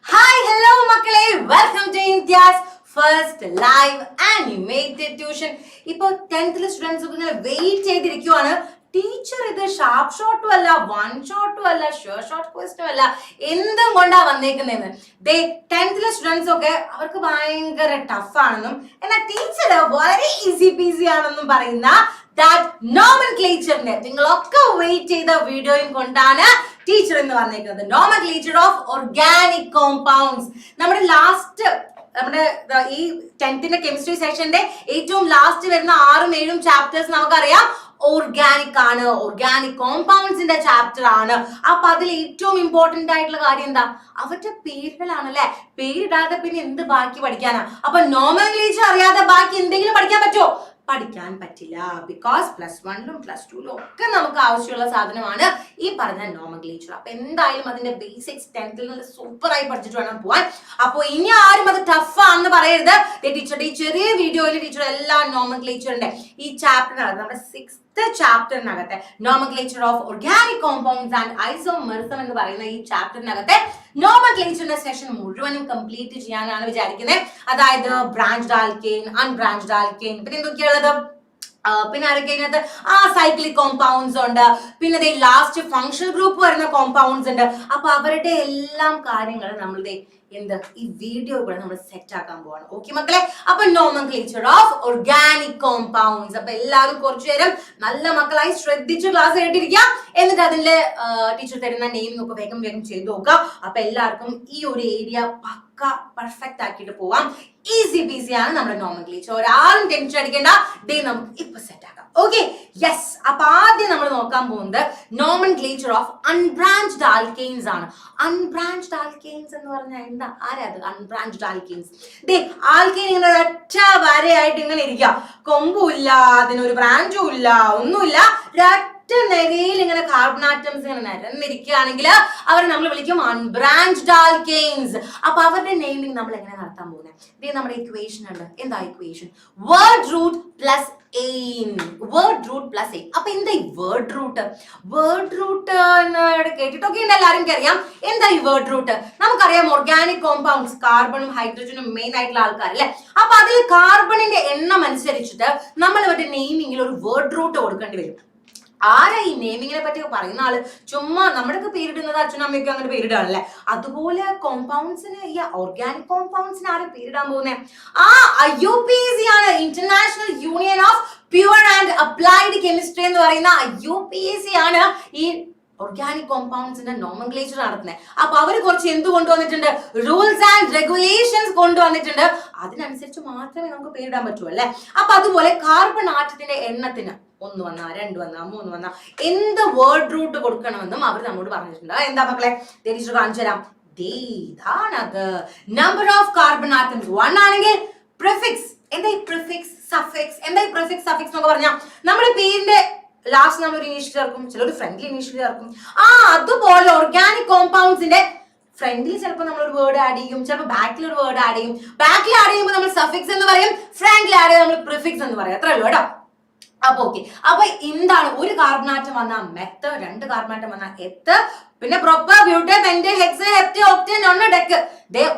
Hi, hello മക്കളെ, welcome to India's first live animated tuition. ഇപ്പോൾ 10th students ഒക്കെ ഇങ്ങനെ വെയിറ്റ് ചെയ്തിരിക്കുവാണ്. ടീച്ചർ ഇത് ഷാർപ്പ് ഷോട്ടും അല്ല, വൺ ഷോട്ടും അല്ല, ഷോർട്ട് ക്വസ്റ്റും അല്ല, എന്തും കൊണ്ടാ വന്നേക്കുന്നതെന്ന്. 10th സ്റ്റുഡൻസ് ഒക്കെ അവർക്ക് ഭയങ്കര ടഫ് ആണെന്നും എന്നാൽ ടീച്ചർ വളരെ ഈസി പീസി ആണെന്നും പറയുന്ന നോമൻക്ലേച്ചറിന്റെ നിങ്ങളൊക്കെ വെയിറ്റ് ചെയ്ത വീഡിയോയും കൊണ്ടാണ് ടീച്ചർ എന്ന് പറഞ്ഞേക്കുന്നത്. Nomenclature of organic compounds. നമ്മുടെ ഈ 10th കെമിസ്ട്രി സെക്ഷന്റെ ഏറ്റവും ലാസ്റ്റ് വരുന്ന 6ഉം 7ഉം ചാപ്റ്റേഴ്സ് നമുക്കറിയാം ഓർഗാനിക് ആണ്, ഓർഗാനിക് കോമ്പൗണ്ട്സിന്റെ ചാപ്റ്റർ ആണ്. അപ്പൊ അതിൽ ഏറ്റവും ഇമ്പോർട്ടന്റ് ആയിട്ടുള്ള കാര്യം എന്താ? അവരുടെ പേരുകളാണ് അല്ലെ. പേരിടാതെ പിന്നെ എന്ത് ബാക്കി പഠിക്കാനാ? അപ്പൊ നോമൻക്ലേച്ചർ അറിയാതെ ബാക്കി എന്തെങ്കിലും പഠിക്കാൻ പറ്റുമോ? പഠിക്കാൻ പറ്റില്ല. ബിക്കോസ് +1ലും +2ലും ഒക്കെ നമുക്ക് ആവശ്യമുള്ള സാധനമാണ് ഈ പറഞ്ഞ നോമൻക്ലേച്ചർ. അപ്പൊ എന്തായാലും അതിന്റെ ബേസിക്സ് 10th നല്ല സൂപ്പറായി പഠിച്ചിട്ട് വേണം പോവാൻ. അപ്പൊ ഇനി ആരും അത് ടഫ് ആണെന്ന് പറയരുത്. ടീച്ചറുടെ ഈ ചെറിയ വീഡിയോയിൽ ടീച്ചർ എല്ലാ നോമൻക്ലേച്ചറിന്റെ ഈ ചാപ്റ്ററിനകത്ത് നമ്മുടെ 6th ചാപ്റ്ററിനകത്തെ nomenclature of organic compounds and isomerism എന്ന് പറയുന്ന ഈ ചാപ്റ്ററിനകത്തെ നോമൻക്ലേച്ചറിന്റെ സെഷൻ മുഴുവനും കംപ്ലീറ്റ് ചെയ്യാനാണ് വിചാരിക്കുന്നത്. അതായത് ബ്രാഞ്ച്ഡ് ആൽക്കെയിൻ, അൺബ്രാഞ്ച്ഡ് ആൽക്കെയിൻ, പിന്നെ എന്തൊക്കെയുള്ളത്, പിന്നെ ആരൊക്കെ അതിനകത്ത് സൈക്ലിക് കോമ്പൗണ്ട്സ് ഉണ്ട്, പിന്നെ ലാസ്റ്റ് ഫങ്ഷണൽ ഗ്രൂപ്പ് വരുന്ന കോമ്പൗണ്ട്സ് ഉണ്ട്. അപ്പൊ അവരുടെ എല്ലാം കാര്യങ്ങൾ നമ്മളുടെ ഈ വീഡിയോ കൂടെ നമ്മൾ സെറ്റ് ആക്കാൻ പോവാണ്. ഓക്കെ മക്കളെ, അപ്പൊ നോമൻക്ലേച്ചർ ഓഫ് ഓർഗാനിക് കോമ്പൗണ്ട്സ്. അപ്പൊ എല്ലാവരും കുറച്ചു നേരം നല്ല മക്കളായി ശ്രദ്ധിച്ച് ക്ലാസ് കേട്ടിരിക്കാം. എന്നിട്ട് അതിന്റെ ടീച്ചർ തരുന്ന നെയിമിംഗ് ഒക്കെ വേഗം വേഗം ചെയ്ത് നോക്കാം. അപ്പൊ എല്ലാവർക്കും ഈ ഒരു ഏരിയ പക്ക പെർഫെക്റ്റ് ആക്കിയിട്ട് പോവാം. ഈസി പീസി ആണ് നമ്മുടെ നോമൻക്ലേച്ചർ. ഒരാളും ടെൻഷൻ അടിക്കേണ്ട. നമുക്ക് ഇപ്പൊ സെറ്റ് ആക്കാം. Okay, yes. അപ്പൊ ആദ്യം നമ്മൾ നോക്കാൻ പോകുന്നത് നോമൻക്ലേച്ചർ ഓഫ് അൺബ്രാഞ്ച്ഡ് ആൽക്കെയിൻസ് ആണ്. അൺബ്രാഞ്ച്ഡ് ആൽക്കെയിൻസ് എന്ന് പറഞ്ഞാൽ എന്താ? ആരാത് അൺബ്രാഞ്ച്ഡ് ആൽക്കെയിൻസ്? ആൽക്കെയിൻ ഇങ്ങനെ ഒറ്റ വരയായിട്ട് ഇങ്ങനെ ഇരിക്കുക, കൊമ്പുമില്ല, അതിനൊരു ബ്രാഞ്ചും ഇല്ല, ഒന്നുമില്ല, നിരയിൽ ഇങ്ങനെ കാർബൺ ആറ്റംസ് ഇങ്ങനെ നിരന്നിരിക്കുകയാണെങ്കിൽ അവരെ നമ്മൾ വിളിക്കും അൺബ്രാഞ്ച്ഡ് ആൽക്കെയിൻസ്. അപ്പൊ അവരുടെ നെയിമിംഗ് നമ്മൾ എങ്ങനെ നടത്താൻ പോകുന്നത്? നമ്മുടെ ഇക്വേഷൻ ഉണ്ട്. എന്താ equation? Word root plus ane. Word root plus ane. അപ്പൊ എന്താ ഈ വേർഡ് റൂട്ട്? വേർഡ് റൂട്ട് കേട്ടിട്ടൊക്കെ ഉണ്ട്, എല്ലാവരും അറിയാം. എന്താ ഈ വേർഡ് റൂട്ട്? നമുക്കറിയാം ഓർഗാനിക് കോമ്പൗണ്ട്സ് കാർബണും ഹൈഡ്രജനും മെയിൻ ആയിട്ടുള്ള ആൾക്കാർ അല്ലെ. അപ്പൊ അതിൽ കാർബണിന്റെ എണ്ണം അനുസരിച്ചിട്ട് നമ്മൾ ഇവരുടെ നെയിമിങ്ങിൽ ഒരു വേർഡ് റൂട്ട് കൊടുക്കേണ്ടി വരും. ആരാ ഈ നെയിമിങ്ങിനെ പറ്റി പറയുന്ന ആള്? ചുമ്മാ നമ്മുടെയൊക്കെ പേരിടുന്നത് അച്ഛനും അമ്മയൊക്കെ അങ്ങനെ പേരിടാണല്ലേ. അതുപോലെ കോമ്പൗണ്ട്സിന്, ഈ ഓർഗാനിക് കോമ്പൗണ്ട്സിന് ആരും പേരിടാൻ പോകുന്നത്? IUPAC ആണ്, international union of pure and applied chemistry എന്ന് പറയുന്ന IUPAC ആണ് ഈ ഓർഗാനിക് കോമ്പൗണ്ട്സിന്റെ നോമൻക്ലേച്ചർ നടത്തുന്നത്. അപ്പൊ അവര് കുറച്ച് എന്ത് കൊണ്ടുവന്നിട്ടുണ്ട്? റൂൾസ് ആൻഡ് റെഗുലേഷൻസ് കൊണ്ടുവന്നിട്ടുണ്ട്. അതിനനുസരിച്ച് മാത്രമേ നമുക്ക് പേരിടാൻ പറ്റൂ അല്ലെ. അപ്പൊ അതുപോലെ കാർബൺ ആറ്റത്തിന്റെ എണ്ണത്തിന് 1 വന്നാ 2 വന്നാ 3 വന്നാ എന്ത് വേർഡ് റൂട്ട് കൊടുക്കണമെന്നും അവർ നമ്മോട് പറഞ്ഞിട്ടുണ്ട്. എന്താ മക്കളെ? ടീച്ചർ കാണിച്ചു തരാം. നമ്പർ ഓഫ് കാർബൺ ആറ്റംസ് 1 ആണെങ്കിൽ പ്രിഫിക്സ്. എന്താ ഈ പ്രിഫിക്സ്, സഫിക്സ്? എന്താ ഈ പ്രിഫിക്സ്, സഫിക്സ് എന്നൊക്കെ പറഞ്ഞാൽ നമ്മുടെ പേരിന്റെ ലാസ്റ്റ് നമ്മൾ ഒരു ഇനീഷ്യൽ ചേർക്കും, ചിലർ ഫ്രണ്ട്ലി ഇനീഷ്യൽ ചേർക്കും. അതുപോലെ ഓർഗാനിക് കോമ്പൗണ്ട്സിന്റെ ഫ്രണ്ടിൽ ചിലപ്പോൾ നമ്മൾ ഒരു വേർഡ് ആഡ് ചെയ്യും, ചിലപ്പോൾ ബാക്കിൽ ഒരു വേർഡ് ആഡ് ചെയ്യും. ബാക്കിൽ ആഡ് ചെയ്യുമ്പോൾ നമ്മൾ സഫിക്സ് എന്ന് പറയും, ഫ്രണ്ടിൽ ആഡ് ചെയ്യുമ്പോൾ നമ്മൾ പ്രിഫിക്സ് എന്ന് പറയും. അത്രേ ഉള്ളൂ കേട്ടോ. അപ്പൊ ഓക്കെ, അപ്പൊ എന്താണ്? ഒരു കാർബണാറ്റം വന്നാൽ മെത്ത്, 2 കാർബണാറ്റം വന്നാൽ എത്ത്, പിന്നെ പ്രൊപ്പർ, ബ്യൂട്ടൻ, പെന്റൻ, ഹെക്സൻ, ഹെപ്റ്റൻ, ഒക്ടൻ, ഒന്ന് ഡെക്ക്.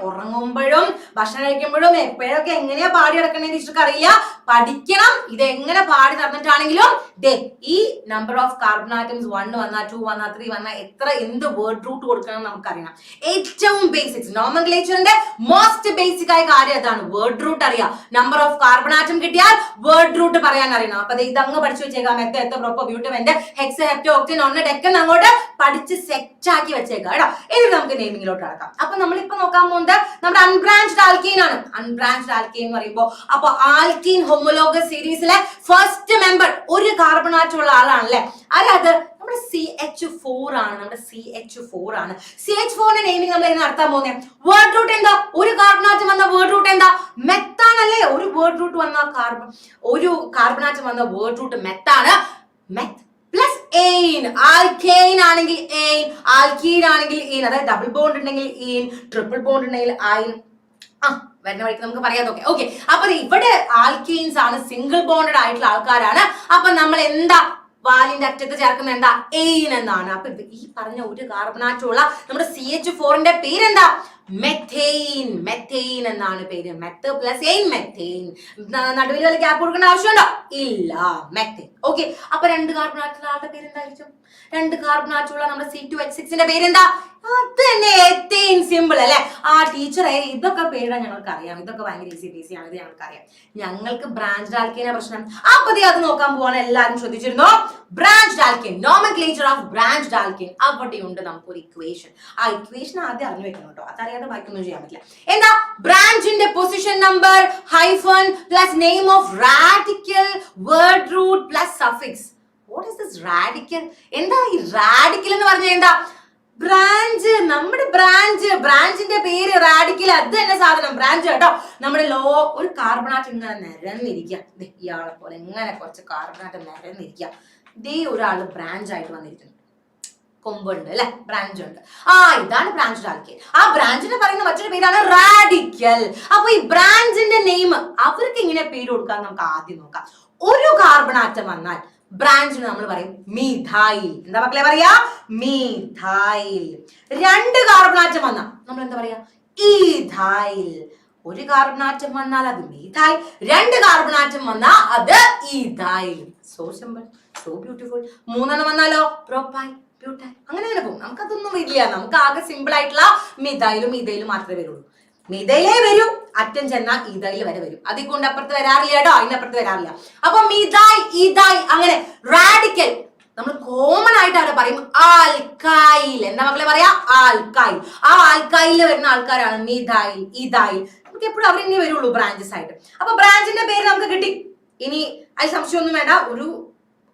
ഉറങ്ങുമ്പോഴും ഭക്ഷണം കഴിക്കുമ്പോഴും എപ്പോഴൊക്കെ എങ്ങനെയാ പാടി നടക്കണേ ടീച്ചർക്ക് അറിയില്ല. പഠിക്കണം. ഇത് എങ്ങനെ പാടി നടന്നിട്ടാണെങ്കിലും ഈ നമ്പർ ഓഫ് കാർബൺ ആറ്റംസ് 1 വന്നാൽ 2 വന്നാൽ 3 വന്നാൽ എന്ത് വേർഡ് റൂട്ട് കൊടുക്കണം നമുക്കറിയണം. ഏറ്റവും ബേസിക്സ് നോമൻക്ലേച്ചറിന്റെ മോസ്റ്റ് ബേസിക് ആയ കാര്യം അതാണ്. വേർഡ് റൂട്ട് അറിയാം. നമ്പർ ഓഫ് കാർബൺ ആറ്റം കിട്ടിയാൽ വേർഡ് റൂട്ട് പറയാൻ അറിയണം. അപ്പൊ ഇതങ്ങ് പഠിച്ചു വെച്ചേക്കാം. എത്ത്, പ്രൊപ്പർ, ബ്യൂട്ടൻ, പെന്റൻ, ഹെക്സൻ, ഹെപ്റ്റൻ, ഒക്ടൻ, ഒന്ന് ഡെക്കൻ അങ്ങോട്ട് പഠിച്ച് സെറ്റ് ആക്കി വെച്ചേക്കാം കേട്ടോ. ഇനി നമുക്ക് നെയിമിങ്ങിലോട്ട് നടക്കാം. അപ്പൊ നമ്മളിപ്പോ നോക്കാൻ പോകുന്നത് നമ്മുടെ അൺബ്രാഞ്ച്ഡ് ആൽക്കെയിൻ ആണ്. അൺബ്രാഞ്ച്ഡ് ആൽക്കെയിൻ എന്ന് പറയുമ്പോൾ അപ്പൊ ആൽക്കീൻ ഹോമോലോഗസ് സീരീസിലെ ഫസ്റ്റ് മെമ്പർ ഒരു കാർബൺ ആറ്റം ഉള്ള ആളാണല്ലേ. അത് നമ്മുടെ CH4 ആണ്. നമ്മുടെ CH4 ആണ്. CH4ന്റെ നെയിമിംഗ് നമ്മൾ എങ്ങനെ നടത്താൻ പോകുന്നത്? വേർഡ് റൂട്ട് എന്താ? ഒരു കാർബൺ ആറ്റം വന്ന വേർഡ് റൂട്ട് എന്താ? മെത്താണല്ലേ. ഒരു വേർഡ് റൂട്ട് വന്ന ഒരു കാർബൺ ആറ്റം വന്ന വേർഡ് റൂട്ട് മെത്താണ്. Meth plus ane. ആൽക്കെയിൻ ആണെങ്കിൽ എയിൻ, ആൽക്കീൻ ആണെങ്കിൽ ഈൻ. അതായത് ഡബിൾ ബോണ്ട് ഉണ്ടെങ്കിൽ ഈൻ, ട്രിപ്പിൾ ബോണ്ട് ഉണ്ടെങ്കിൽ ഐൻ. വരുന്ന വഴിക്ക് നമുക്ക് പറയാതൊക്കെ. ഓക്കെ, അപ്പൊ ഇവിടെ ആൽക്കെയിൻസ് ആണ്, സിംഗിൾ ബോണ്ടഡ് ആയിട്ടുള്ള ആൾക്കാരാണ്. അപ്പൊ നമ്മൾ എന്താ വാലിന്റെ അറ്റത്ത് ചേർക്കുന്ന എന്താ? എയിൻ എന്നാണ്. അപ്പൊ ഈ പറഞ്ഞ ഒരു കാർബണാറ്റമുള്ള നമ്മുടെ CH4ന്റെ പേരെന്താ? മെഥെയിൻ. മെഥെയിൻ എന്നാണ് പേര്. Meth plus ane, methane. നടുവിൽ വല്ല ഗ്യാപ്പ് കൊടുക്കേണ്ട ആവശ്യമുണ്ടോ? ഇല്ല. മെഥെയിൻ. ഓക്കെ, അപ്പൊ 2 കാർബൺ ആറ്റുള്ള ആളുടെ പേര് എന്തായിരിക്കും? 2 കാർബൺ ആറ്റുള്ള നമ്മുടെ C2H6ന്റെ പേരെന്താ? അത് തന്നെ, എത്തീൻ. സിമ്പിൾ അല്ലെ? ആ ടീച്ചറെ, ഇതൊക്കെ പേരാ ഞങ്ങൾക്ക് അറിയാം, ഇതൊക്കെ ഭയങ്കര ഈസി ആണ്, ഇത് ഞങ്ങൾക്ക് അറിയാം. ഞങ്ങൾക്ക് ബ്രാഞ്ച് ആൽക്കേന പ്രശ്നം. അപ്പൊ അത് നോക്കാൻ പോവാണ്. എല്ലാരും ശ്രദ്ധിച്ചിരുന്നോ? Branch alkane, nomenclature of branch alkane. അവിടെയുണ്ട് നമുക്കൊരു ഇക്വേഷൻ. ആ ഇക്വേഷൻ ആദ്യം അറിഞ്ഞു വെക്കണം കേട്ടോ, അതറിയാതെ ബാക്കിയൊന്നും ചെയ്യാൻ പറ്റില്ല. എന്താ? ബ്രാഞ്ചിന്റെ position number hyphen plus name of radical word root plus suffix. What is this radical? എന്താ ഈ റാഡിക്കൽ എന്ന് പറഞ്ഞാൽ? എന്താ? ബ്രാഞ്ച്, നമ്മുടെ ബ്രാഞ്ചിന്റെ പേര് റാഡിക്കൽ. അത് തന്നെ സാധനം, ബ്രാഞ്ച് കേട്ടോ. നമ്മുടെ ഒരു കാർബണാറ്റ് ഇങ്ങനെ നിരന്നിരിക്കുക, ഇയാളെ പോലെ ഇങ്ങനെ കുറച്ച് കാർബണാറ്റ് നിരന്നിരിക്കുക. ഇതേ ഒരാള് ബ്രാഞ്ച് ആയിട്ട് വന്നിരിക്കുന്നു, കൊമ്പുണ്ട് അല്ലെ, ബ്രാഞ്ച് ഉണ്ട്. ഇതാണ് ബ്രാഞ്ച് ആൽക്കേൻ. ആ ബ്രാഞ്ചിനെ പറയുന്ന മറ്റൊരു പേരാണ് റാഡിക്കൽ. അപ്പൊ ഈ ബ്രാഞ്ചിന്റെ നെയിം അവർക്ക് ഇങ്ങനെ പേര് കൊടുക്കാൻ നമുക്ക് ആദ്യം നോക്കാം. ഒരു കാർബണാറ്റം വന്നാൽ ബ്രാഞ്ചിന് നമ്മൾ പറയും മീഥൈൽ. എന്താ മക്കളെ പറയാ? മീഥൈൽ. 2 കാർബണാറ്റം വന്നാൽ നമ്മൾ എന്താ പറയാ? ഈഥൈൽ. ഒരു കാർബണാറ്റം വന്നാൽ അത് മീഥൈൽ, 2 കാർബണാറ്റം വന്നാൽ അത് ethyl. So simple, so beautiful. 3 വന്നാലോ? Propyl, butyl. അങ്ങനെ പോകും. നമുക്കതൊന്നും വരില്ല. നമുക്ക് ആകെ സിമ്പിൾ ആയിട്ടുള്ള മിഥൈലും ഈഥൈലും മാത്രമേ വരുള്ളൂ. മിഥൈലേ വരൂ, അറ്റം ചെന്നാൽ ഈഥൈൽ വരെ വരും. അതിൽ കൊണ്ട് അപ്പുറത്ത് വരാറില്ല കേട്ടോ, അതിനപ്പുറത്ത് വരാറില്ല. അപ്പൊ മിഥൈൽ, ഈഥൈൽ, അങ്ങനെ റാഡിക്കൽ നമ്മൾ കോമൺ ആയിട്ട് അവിടെ പറയും ആൽക്കൈൽ. എന്താ മക്കളെ പറയാ? ആൽക്കൈൽ. ആ ആൽക്കൈലിൽ വരുന്ന ആൾക്കാരാണ് മിഥൈൽ, ഈഥൈൽ. നമുക്ക് എപ്പോഴും അവർ ഇനി വരുള്ളൂ ബ്രാഞ്ചസ് ആയിട്ട്. അപ്പൊ ബ്രാഞ്ചിന്റെ പേര് നമുക്ക് കിട്ടി. ഇനി അതിൽ സംശയമൊന്നും വേണ്ട. ഒരു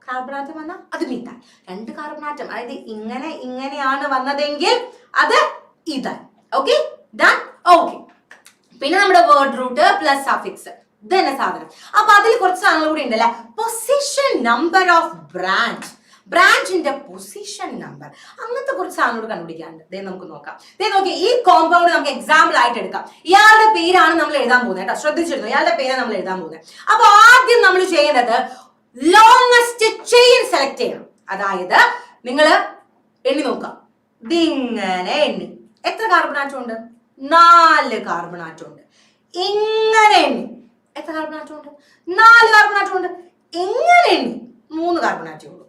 കാർബണാറ്റം വന്നാൽ അത് മീഥൈൽ, 2 കാർബണാറ്റം, അതായത് ഇങ്ങനെയാണ് വന്നതെങ്കിൽ അത് ഈഥൈൽ. Okay, done. ഓക്കെ, പിന്നെ നമ്മുടെ വേർഡ് റൂട്ട് പ്ലസ് സഫിക്സ്, ഇത് തന്നെ സാധനം. അപ്പൊ അതിൽ കുറച്ച് സാധനങ്ങൾ കൂടി ഉണ്ടല്ലേ. പൊസിഷൻ നമ്പർ ഓഫ് ബ്രാഞ്ച്, ബ്രാഞ്ചിന്റെ പൊസിഷൻ നമ്പർ, അങ്ങനത്തെ കുറച്ച് സാധനങ്ങൾ കണ്ടുപിടിക്കാനുണ്ട്. നമുക്ക് നോക്കാം. നോക്കി, ഈ കോമ്പൗണ്ട് നമുക്ക് എക്സാമ്പിൾ ആയിട്ട് എടുക്കാം. ഇയാളുടെ പേരാണ് നമ്മൾ എഴുതാൻ പോകുന്നത് കേട്ടോ, ശ്രദ്ധിച്ചിരുന്നു? ഇയാളുടെ പേരാണ് നമ്മൾ എഴുതാൻ പോകുന്നത്. അപ്പൊ ആദ്യം നമ്മൾ ചെയ്യുന്നത് ലോങ്സ്റ്റ് ചെയിൻ സെലക്ട് ചെയ്യണം. അതായത് നിങ്ങൾ എണ്ണി നോക്കാം, ഇതിങ്ങനെ എണ്ണി എത്ര കാർബണാറ്റം ഉണ്ട്? 4 കാർബണാറ്റം ഉണ്ട്. ഇങ്ങനെ എണ്ണി എത്ര കാർബണാറ്റം ഉണ്ട്? 4 കാർബണാറ്റം ഉണ്ട്. ഇങ്ങനെ എണ്ണി 3 കാർബണാറ്റേ ഉള്ളൂ.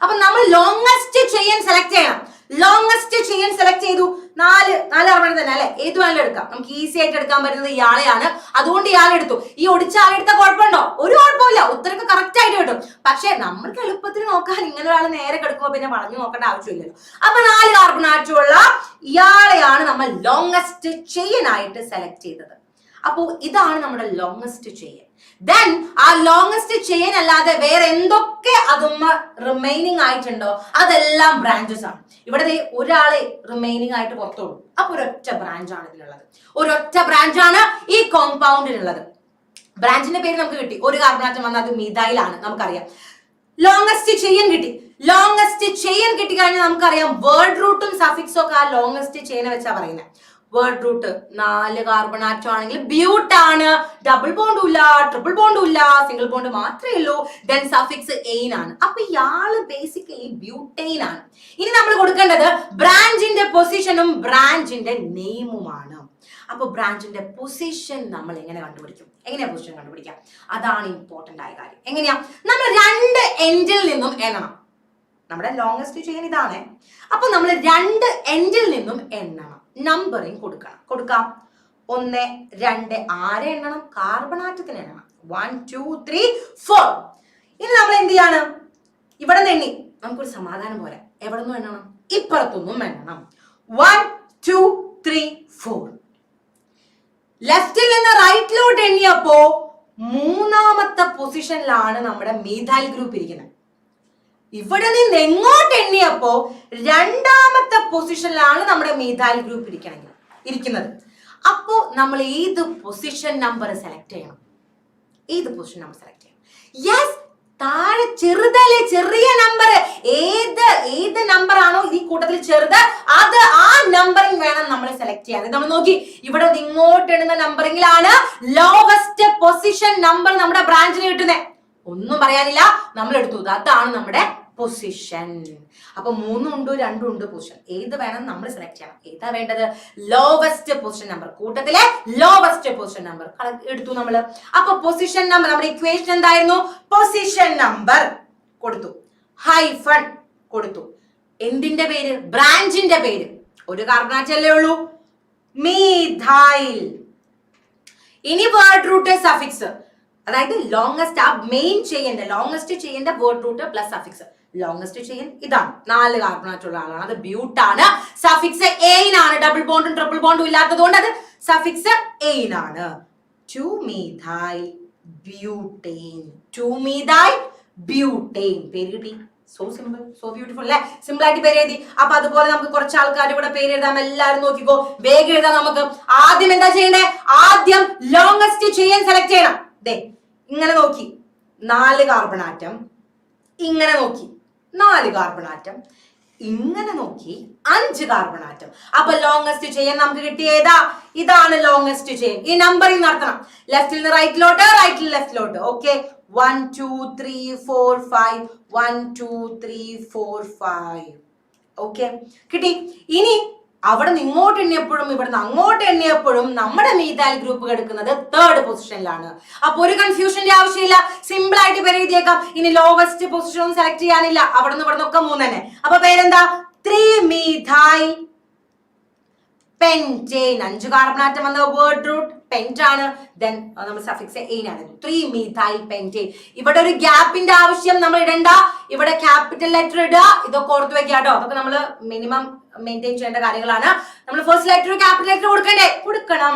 അപ്പൊ നമ്മൾ ലോങ്സ്റ്റ് ചെയിൻ സെലക്ട് ചെയ്യണം. ലോങ്സ്റ്റ് ചെയിൻ സെലക്ട് ചെയ്തു. 4 കാർബൺ തന്നെ അല്ലെ, ഏത് വേണമെങ്കിലും എടുക്കാം. നമുക്ക് ഈസി ആയിട്ട് എടുക്കാൻ പറ്റുന്നത് ഇയാളെയാണ്, അതുകൊണ്ട് ഇയാളെ എടുത്തു. ഈ ഒടിച്ച ആളെടുത്ത കുഴപ്പമുണ്ടോ? ഒരു കുഴപ്പമില്ല, ഉത്തരക്ക് കറക്റ്റ് ആയിട്ട് കിട്ടും. പക്ഷെ നമ്മൾക്ക് എളുപ്പത്തിൽ നോക്കാൻ ഇങ്ങനെ ഒരാൾ നേരെ കിടക്കുമ്പോ പിന്നെ വളഞ്ഞു നോക്കേണ്ട ആവശ്യമില്ലല്ലോ. അപ്പൊ 4 കാർബണാറ്റുള്ള ഇയാളെയാണ് നമ്മൾ ലോങ്സ്റ്റ് ചെയിൻ ആയിട്ട് സെലക്ട് ചെയ്തത്. അപ്പോ ഇതാണ് നമ്മുടെ ലോങ്സ്റ്റ് ചെയിൻ. ദെൻ ആ ലോങ്സ്റ്റ് ചെയിൻ അല്ലാതെ വേറെ എന്തൊക്കെ അതുമ്മ റിമൈനിങ് ആയിട്ടുണ്ടോ അതെല്ലാം ബ്രാഞ്ചസ് ആണ്. ഇവിടെ ഒരാളെ റിമൈനിങ് ആയിട്ട് പുറത്തോളൂ. അപ്പൊ ഒരൊറ്റ ബ്രാഞ്ച് ആണ് ഇതിലുള്ളത്. ഒരൊറ്റ ബ്രാഞ്ചാണ് ഈ കോമ്പൗണ്ടിനുള്ളത്. ബ്രാഞ്ചിന്റെ പേര് നമുക്ക് കിട്ടി. ഒരു കാർബണാറ്റം വന്നാൽ അത് മീഥൈലാണ്, നമുക്കറിയാം. ലോങ്സ്റ്റ് ചെയിൻ കിട്ടി. ലോങ്സ്റ്റ് ചെയിൻ കിട്ടിക്കഴിഞ്ഞാൽ നമുക്കറിയാം വേർഡ് റൂട്ടും സഫിക്സും ഒക്കെ ആ ലോങ്സ്റ്റ് ചെയിനെ വെച്ചാ പറയുന്നത്. വേർഡ് റൂട്ട് 4 കാർബണാറ്റം ആണെങ്കിൽ ബ്യൂട്ടാണ്, ഡബിൾ ബോണ്ടും ഇല്ല, ട്രിപ്പിൾ ബോണ്ടും ഇല്ല, സിംഗിൾ ബോണ്ട് മാത്രമേ ഉള്ളൂ. ദെൻ സഫിക്സ് എയിൻ ആണ്. അപ്പൊ ഇയാള് ബേസിക്കലി ബ്യൂട്ടൈൻ ആണ്. ഇനി നമ്മൾ കൊടുക്കേണ്ടത് ബ്രാഞ്ചിന്റെ പൊസിഷനും ബ്രാഞ്ചിന്റെ നെയിമുമാണ്. അപ്പൊ ബ്രാഞ്ചിന്റെ പൊസിഷൻ നമ്മൾ എങ്ങനെ കണ്ടുപിടിക്കും? എങ്ങനെയാ പൊസിഷൻ കണ്ടുപിടിക്കാം? അതാണ് ഇമ്പോർട്ടന്റ് ആയ കാര്യം. എങ്ങനെയാ? നമ്മൾ 2 എൻഡിൽ നിന്നും എണ്ണണം. നമ്മുടെ ലോങ്സ്റ്റ് ചെയിൻ ഇതാണ്. അപ്പൊ നമ്മൾ 2 എൻഡിൽ നിന്നും എണ്ണണം. നമ്പറിങ് കൊടുക്കാം. 1, 2. ആരെ എണ്ണണം? കാർബണാറ്റത്തിന് എണ്ണണം. 1, 2, 3, 4. ഇനി നമ്മൾ എന്ത് ചെയ്യാണ്? ഇവിടെ നിന്ന് എണ്ണി നമുക്കൊരു സമാധാനം പോലെ എവിടെ നിന്നും എണ്ണണം? ഇപ്പുറത്തൊന്നും എണ്ണണം. 1, 2, 3, 4. ലെഫ്റ്റിൽ നിന്ന് റൈറ്റിലോട്ട് എണ്ണിയപ്പോ 3ാമത്തെ പൊസിഷനിലാണ് നമ്മുടെ മീഥൈൽ ഗ്രൂപ്പ് ഇരിക്കുന്നത്. ഇവിടെ നിന്ന് എങ്ങോട്ട് എണ്ണിയപ്പോ 2ാമത്തെ പൊസിഷനിലാണ് നമ്മുടെ മീഥൈൽ ഗ്രൂപ്പ് ഇരിക്കുന്നത്. അപ്പോ നമ്മൾ ഏത് പൊസിഷൻ നമ്പർ സെലക്ട് ചെയ്യണം? യെസ്, താഴെ ചെറുതല്ലേ, ചെറിയ നമ്പർ. ഏത് നമ്പർ ആണോ ഈ കൂട്ടത്തിൽ ചെറുത് അത് ആ നമ്പറിംഗ് വേണം നമ്മൾ സെലക്ട് ചെയ്യാൻ. നമ്മൾ നോക്കി, ഇവിടെ ഇങ്ങോട്ട് എണ്ണുന്ന നമ്പറിംഗിലാണ് ലോവസ്റ്റ് പൊസിഷൻ നമ്പർ നമ്മുടെ ബ്രാഞ്ചിന് കിട്ടുന്നത്. ഒന്നും പറയാനില്ല, നമ്മൾ എടുത്തു. അതാണ് നമ്മുടെ പൊസിഷൻ. അപ്പൊ 3 ഉണ്ട് 2 ഉണ്ട് പൊസിഷൻ. ഏത് വേണം നമ്മൾ സെലക്ട് ചെയ്യണം. ഏതാ വേണ്ടത്? Lowest position number. കൂട്ടത്തിലെ ലോവസ്റ്റ് പൊസിഷൻ നമ്പർ എടുത്തു നമ്മള്. അപ്പൊ പൊസിഷൻ നമ്പർ നമ്മുടെ ഇക്വേഷൻ എന്തായിരുന്നു? പൊസിഷൻ നമ്പർ കൊടുത്തു, ഹൈഫൺ കൊടുത്തു. എന്തിന്റെ പേര്? ബ്രാഞ്ചിന്റെ പേര്. ഒരു കാർബണാറ്റ് അല്ലേ ഉള്ളൂ, മീഥൈൽ. ഇനി വേർഡ് റൂട്ട് സഫിക്സ്, അതായത് ലോങ്സ്റ്റ് ആ മെയിൻ ലോങ്സ്റ്റ് ചെയ്യേണ്ട word root plus suffix. Longest ചെയ്യാൻ ഇതാണ്, 4 കാർബണാറ്റ് ഉള്ള ആളാണ്, അത് ബ്യൂട്ടാണ്. സഫിക്സ് എയിനാണ്, ഡബിൾ ബോണ്ടും ട്രിപ്പിൾ ബോണ്ടും ഇല്ലാത്തത് കൊണ്ട് അത് suffix എയിനാണ്. 2-methyl butane. 2-methyl butane. പേര് കിട്ടി. സോ സിമ്പിൾ, സോ ബ്യൂട്ടിഫുൾ അല്ലേ? സിമ്പിൾ ആയിട്ട് പേര് എഴുതി. അപ്പൊ അതുപോലെ നമുക്ക് കുറച്ച് ആൾക്കാരുടെ കൂടെ പേര് എഴുതാം. എല്ലാവരും നോക്കിക്കോ, വേഗം എഴുതാം. നമുക്ക് ആദ്യം എന്താ ചെയ്യണ്ടേ? ആദ്യം ലോങ്സ്റ്റ് ചെയിൻ സെലക്ട് ചെയ്യണം. ദേ ഇങ്ങനെ നോക്കി 4 കാർബൺ ആറ്റം, ഇങ്ങനെ നോക്കി 4 കാർബൺ ആറ്റം, ഇങ്ങനെ നോക്കി 5 കാർബൺ ആറ്റം. അപ്പൊ ലോങ്സ്റ്റ് ചെയിൻ നമുക്ക് കിട്ടിയേതാ? ഇതാണ് ലോങ്സ്റ്റ് ചെയിൻ. ഈ നമ്പറിംഗ് നടത്തണം, ലെഫ്റ്റിൽ നിന്ന് റൈറ്റിലോട്ട്, റൈറ്റിൽ ലെഫ്റ്റിലോട്ട്. ഓക്കെ, 1 2 3 4 5 1 2 3 4 5. ഓക്കെ, കിട്ടി. ഇനി അവിടെ നിന്ന് ഇങ്ങോട്ട് എണ്ണിയപ്പോഴും ഇവിടെ നിന്ന് അങ്ങോട്ട് എണ്ണിയപ്പോഴും നമ്മുടെ മീഥൈൽ ഗ്രൂപ്പ് കിടക്കുന്നത് 3rd പൊസിഷനിലാണ്. അപ്പൊ ഒരു കൺഫ്യൂഷന്റെ ആവശ്യമില്ല, സിമ്പിൾ ആയിട്ട് പേര് എഴുതിയേക്കാം. ഇനി ലോവസ്റ്റ് പൊസിഷൻ ഒന്നും സെലക്ട് ചെയ്യാനില്ല, അവിടെ നിന്ന് ഇവിടെ നിന്നൊക്കെ 3 തന്നെ. അപ്പൊ പേരെന്താ? 3-methyl pentane. 5 കാർബൺ ആറ്റം വന്ന വേർഡ് റൂട്ട് പെന്റ് ആണ്, ദെൻ നമ്മൾ സഫിക്സ് എയിനാണ്. 3-methyl pentane. ഇവിടെ ഒരു ഗ്യാപ്പിന്റെ ആവശ്യം നമ്മൾ ഇടണ്ട, ഇവിടെ ക്യാപിറ്റൽ ലെറ്റർ ഇടുക. ഇതൊക്കെ ഓർത്ത് വെക്കുക കേട്ടോ, അതൊക്കെ നമ്മൾ മിനിമം മെയിൻറ്റെയിൻ ചെയ്യേണ്ട കാര്യങ്ങളാണ്. നമ്മൾ ഫസ്റ്റ് ലെറ്റർ ക്യാപിറ്റൽ ലെറ്റർ കൊടുക്കണം.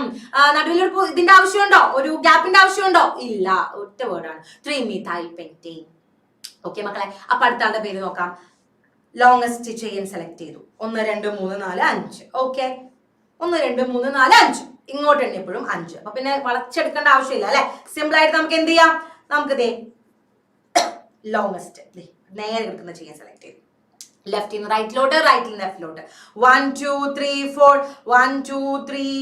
നടുവിൽ ഇതിന്റെ ആവശ്യമുണ്ടോ? ഒരു ഗ്യാപ്പിന്റെ ആവശ്യമുണ്ടോ? ഇല്ല, ഒറ്റ വേർഡാണ് 3-methyl pentane. ഓക്കെ മക്കളെ, അപ്പൊ അടുത്ത ആളുടെ പേര് നോക്കാം. ലോങ്സ്റ്റ് ചെയിൻ സെലക്ട് ചെയ്തു. 1 2 3 4 5. ഓക്കെ, 1 2 3 4 5. ഇങ്ങോട്ട് എണ്ണിയപ്പോഴും 5. അപ്പൊ പിന്നെ വളച്ചെടുക്കേണ്ട ആവശ്യമില്ല അല്ലെ? സിമ്പിൾ ആയിട്ട് നമുക്ക് എന്ത് ചെയ്യാം? നമുക്ക് ദേ ലോങ്സ്റ്റ് നേരെ കിടക്കുന്ന ചെയിൻ സെലക്ട് ചെയ്തു. ലെഫ്റ്റിൽ നിന്ന് റൈറ്റിലോട്ട്, റൈറ്റിൽ നിന്ന് ലെഫ്റ്റിലോട്ട്. 1 2 3 4 1 2 3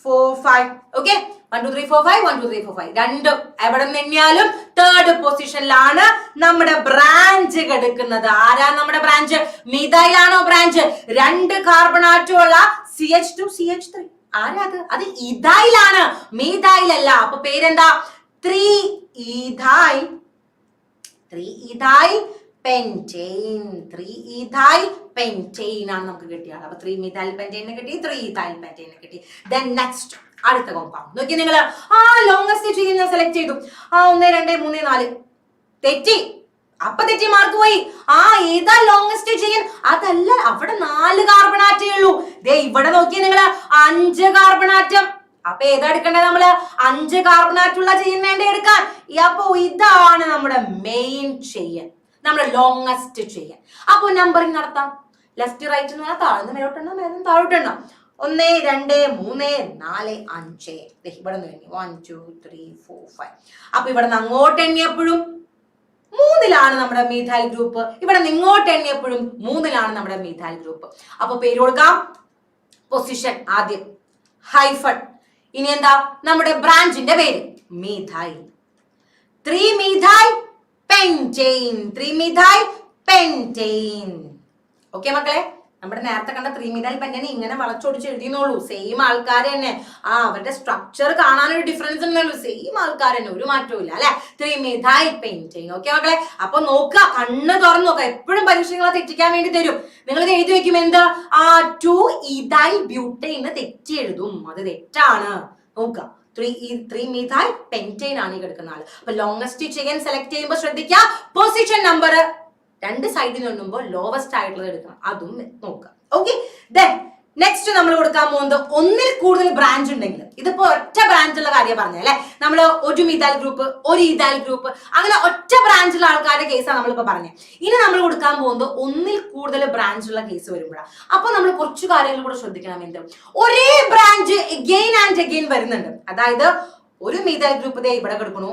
4 5. ഓക്കെ, 1 2 3 4 5 1 2 3 4 5. രണ്ടും എവിടെ നിന്നാലും 3rd പൊസിഷനിലാണ് നമ്മുടെ ബ്രാഞ്ച് കിടക്കുന്നത്. ആരാ നമ്മുടെ ബ്രാഞ്ച്? മീഥൈൽ ആണോ ബ്രാഞ്ച്? 2 കാർബൺ ആറ്റമുള്ള CH2 CH3. ആരാ അത്? അത് ഇഥൈലാണ്, മീഥൈൽ അല്ല. അപ്പൊ പേരെന്താ? 3-ethyl pentane. 3-ethyl pentane ആണ് നമുക്ക് കിട്ടിയത്. അപ്പൊ 3-methyl pentane കിട്ടി, 3-ethyl pentane കിട്ടി. Then next അടുത്ത കോമ്പൗണ്ട് നോക്കി നിങ്ങൾ. ലോങ്സ്റ്റ് ചെയിൻ ഞാൻ സെലക്ട് ചെയ്തു. 1 2 3 4. തെറ്റി, അപ്പൊ തെറ്റി, മാർക്ക് പോയി. ഏതാ ലോങ്സ്റ്റ് ചെയിൻ? അതല്ല, അവിടെ 4 കാർബൺ ആറ്റേ ഉള്ളൂ. ദേ ഇവിടെ നോക്കിയേ നിങ്ങള്, 5 കാർബൺ ആറ്റം. അപ്പൊ ഏതാ എടുക്കേണ്ടത്? നമ്മള് 5 കാർബൺ ആറ്റുള്ള ചെയിൻ വേണ്ട എടുക്കാൻ. അപ്പൊ ഇതാണ് നമ്മുടെ മെയിൻ ചെയിൻ, നമ്മുടെ ലോങ്സ്റ്റ് ചെയിൻ. അപ്പൊ നമ്പറിങ് നടത്താം. ലെഫ്റ്റ് റൈറ്റ് എന്ന് പറഞ്ഞാൽ താഴ്ന്ന് മേലോട്ടെണ്ണ, മേലും താഴോട്ടെണ്ണ. 1 2 3 4 5. ഇവിടെ നിന്ന് എണ്ണി 1 2 3 4 5. അപ്പൊ ഇവിടെ നിന്ന് അങ്ങോട്ട് എണ്ണിയപ്പോഴും 3ലാണ് നമ്മുടെ മീഥൈൽ ഗ്രൂപ്പ്, ഇവിടെ നിന്ന് ഇങ്ങോട്ട് എണ്ണിയപ്പോഴും 3ലാണ് നമ്മുടെ മീഥൈൽ ഗ്രൂപ്പ്. അപ്പൊ പേര് കൊടുക്കാം. പൊസിഷൻ ആദ്യം ഹൈഫൺ. ഇനി എന്താ? നമ്മുടെ ബ്രാഞ്ചിന്റെ പേര് methyl. 3-methyl pentane. 3-methyl pentane. Okay മക്കളെ, നമ്മുടെ നേരത്തെ കണ്ട 3-methyl pentane ഇങ്ങനെ വളച്ചൊടിച്ച് എഴുതിയെന്നുള്ളൂ. സെയിം ആൾക്കാർ തന്നെ. അവരുടെ സ്ട്രക്ചർ കാണാനൊരു ഡിഫറൻസ് ഉണ്ടല്ലോ. സെയിം ആൾക്കാർ തന്നെ, ഒരു മാറ്റവും ഇല്ല അല്ലെ? 3-methyl pentane. ഓക്കെ മക്കളെ, അപ്പൊ നോക്കുക, കണ്ണ് തുറന്നു നോക്കുക. എപ്പോഴും പരീക്ഷകളെ തെറ്റിക്കാൻ വേണ്ടി തരും. നിങ്ങൾ ഇത് എഴുതി വെക്കും. എന്ത്? 2-ethyl butane തെറ്റി എഴുതും. അത് തെറ്റാണ്. നോക്കുക, 3-methyl pentane ആണ് ഈ കിടക്കുന്ന ആള്. അപ്പൊ ലോങ്സ്റ്റ് ചെയിൻ സെലക്ട് ചെയ്യുമ്പോൾ ശ്രദ്ധിക്കുക, പൊസിഷൻ നമ്പർ 2 സൈഡിൽ നിന്നുമ്പോൾ ലോവസ്റ്റ് ആയിട്ടുള്ളത് എടുക്കണം. അതും നോക്കുക. ഓക്കെ, ദെൻ നെക്സ്റ്റ് നമ്മൾ കൊടുക്കാൻ പോകുന്നത് ഒന്നിൽ കൂടുതൽ ബ്രാഞ്ച് ഉണ്ടെങ്കിൽ. ഇതിപ്പോ ഒറ്റ ബ്രാഞ്ചുള്ള കാര്യം പറഞ്ഞല്ലേ. നമ്മൾ ഒരു മീഥൈൽ ഗ്രൂപ്പ്, ഒരു ഈഥൈൽ ഗ്രൂപ്പ്, അങ്ങനെ ഒറ്റ ബ്രാഞ്ചുള്ള ആൾക്കാരുടെ കേസാണ് നമ്മളിപ്പോ പറഞ്ഞത്. ഇനി നമ്മൾ കൊടുക്കാൻ പോകുന്നത് ഒന്നിൽ കൂടുതൽ ബ്രാഞ്ചുള്ള കേസ് വരുമ്പോഴാണ്. അപ്പൊ നമ്മൾ കുറച്ചു കാര്യങ്ങൾ കൂടെ ശ്രദ്ധിക്കണം. എന്ത്? ഒരേ ബ്രാഞ്ച് എഗെയിൻ ആൻഡ് എഗെയിൻ വരുന്നുണ്ട്. അതായത് ഒരു മീഥൈൽ ഗ്രൂപ്പ് ദേ ഇവിടെ കിടക്കണു,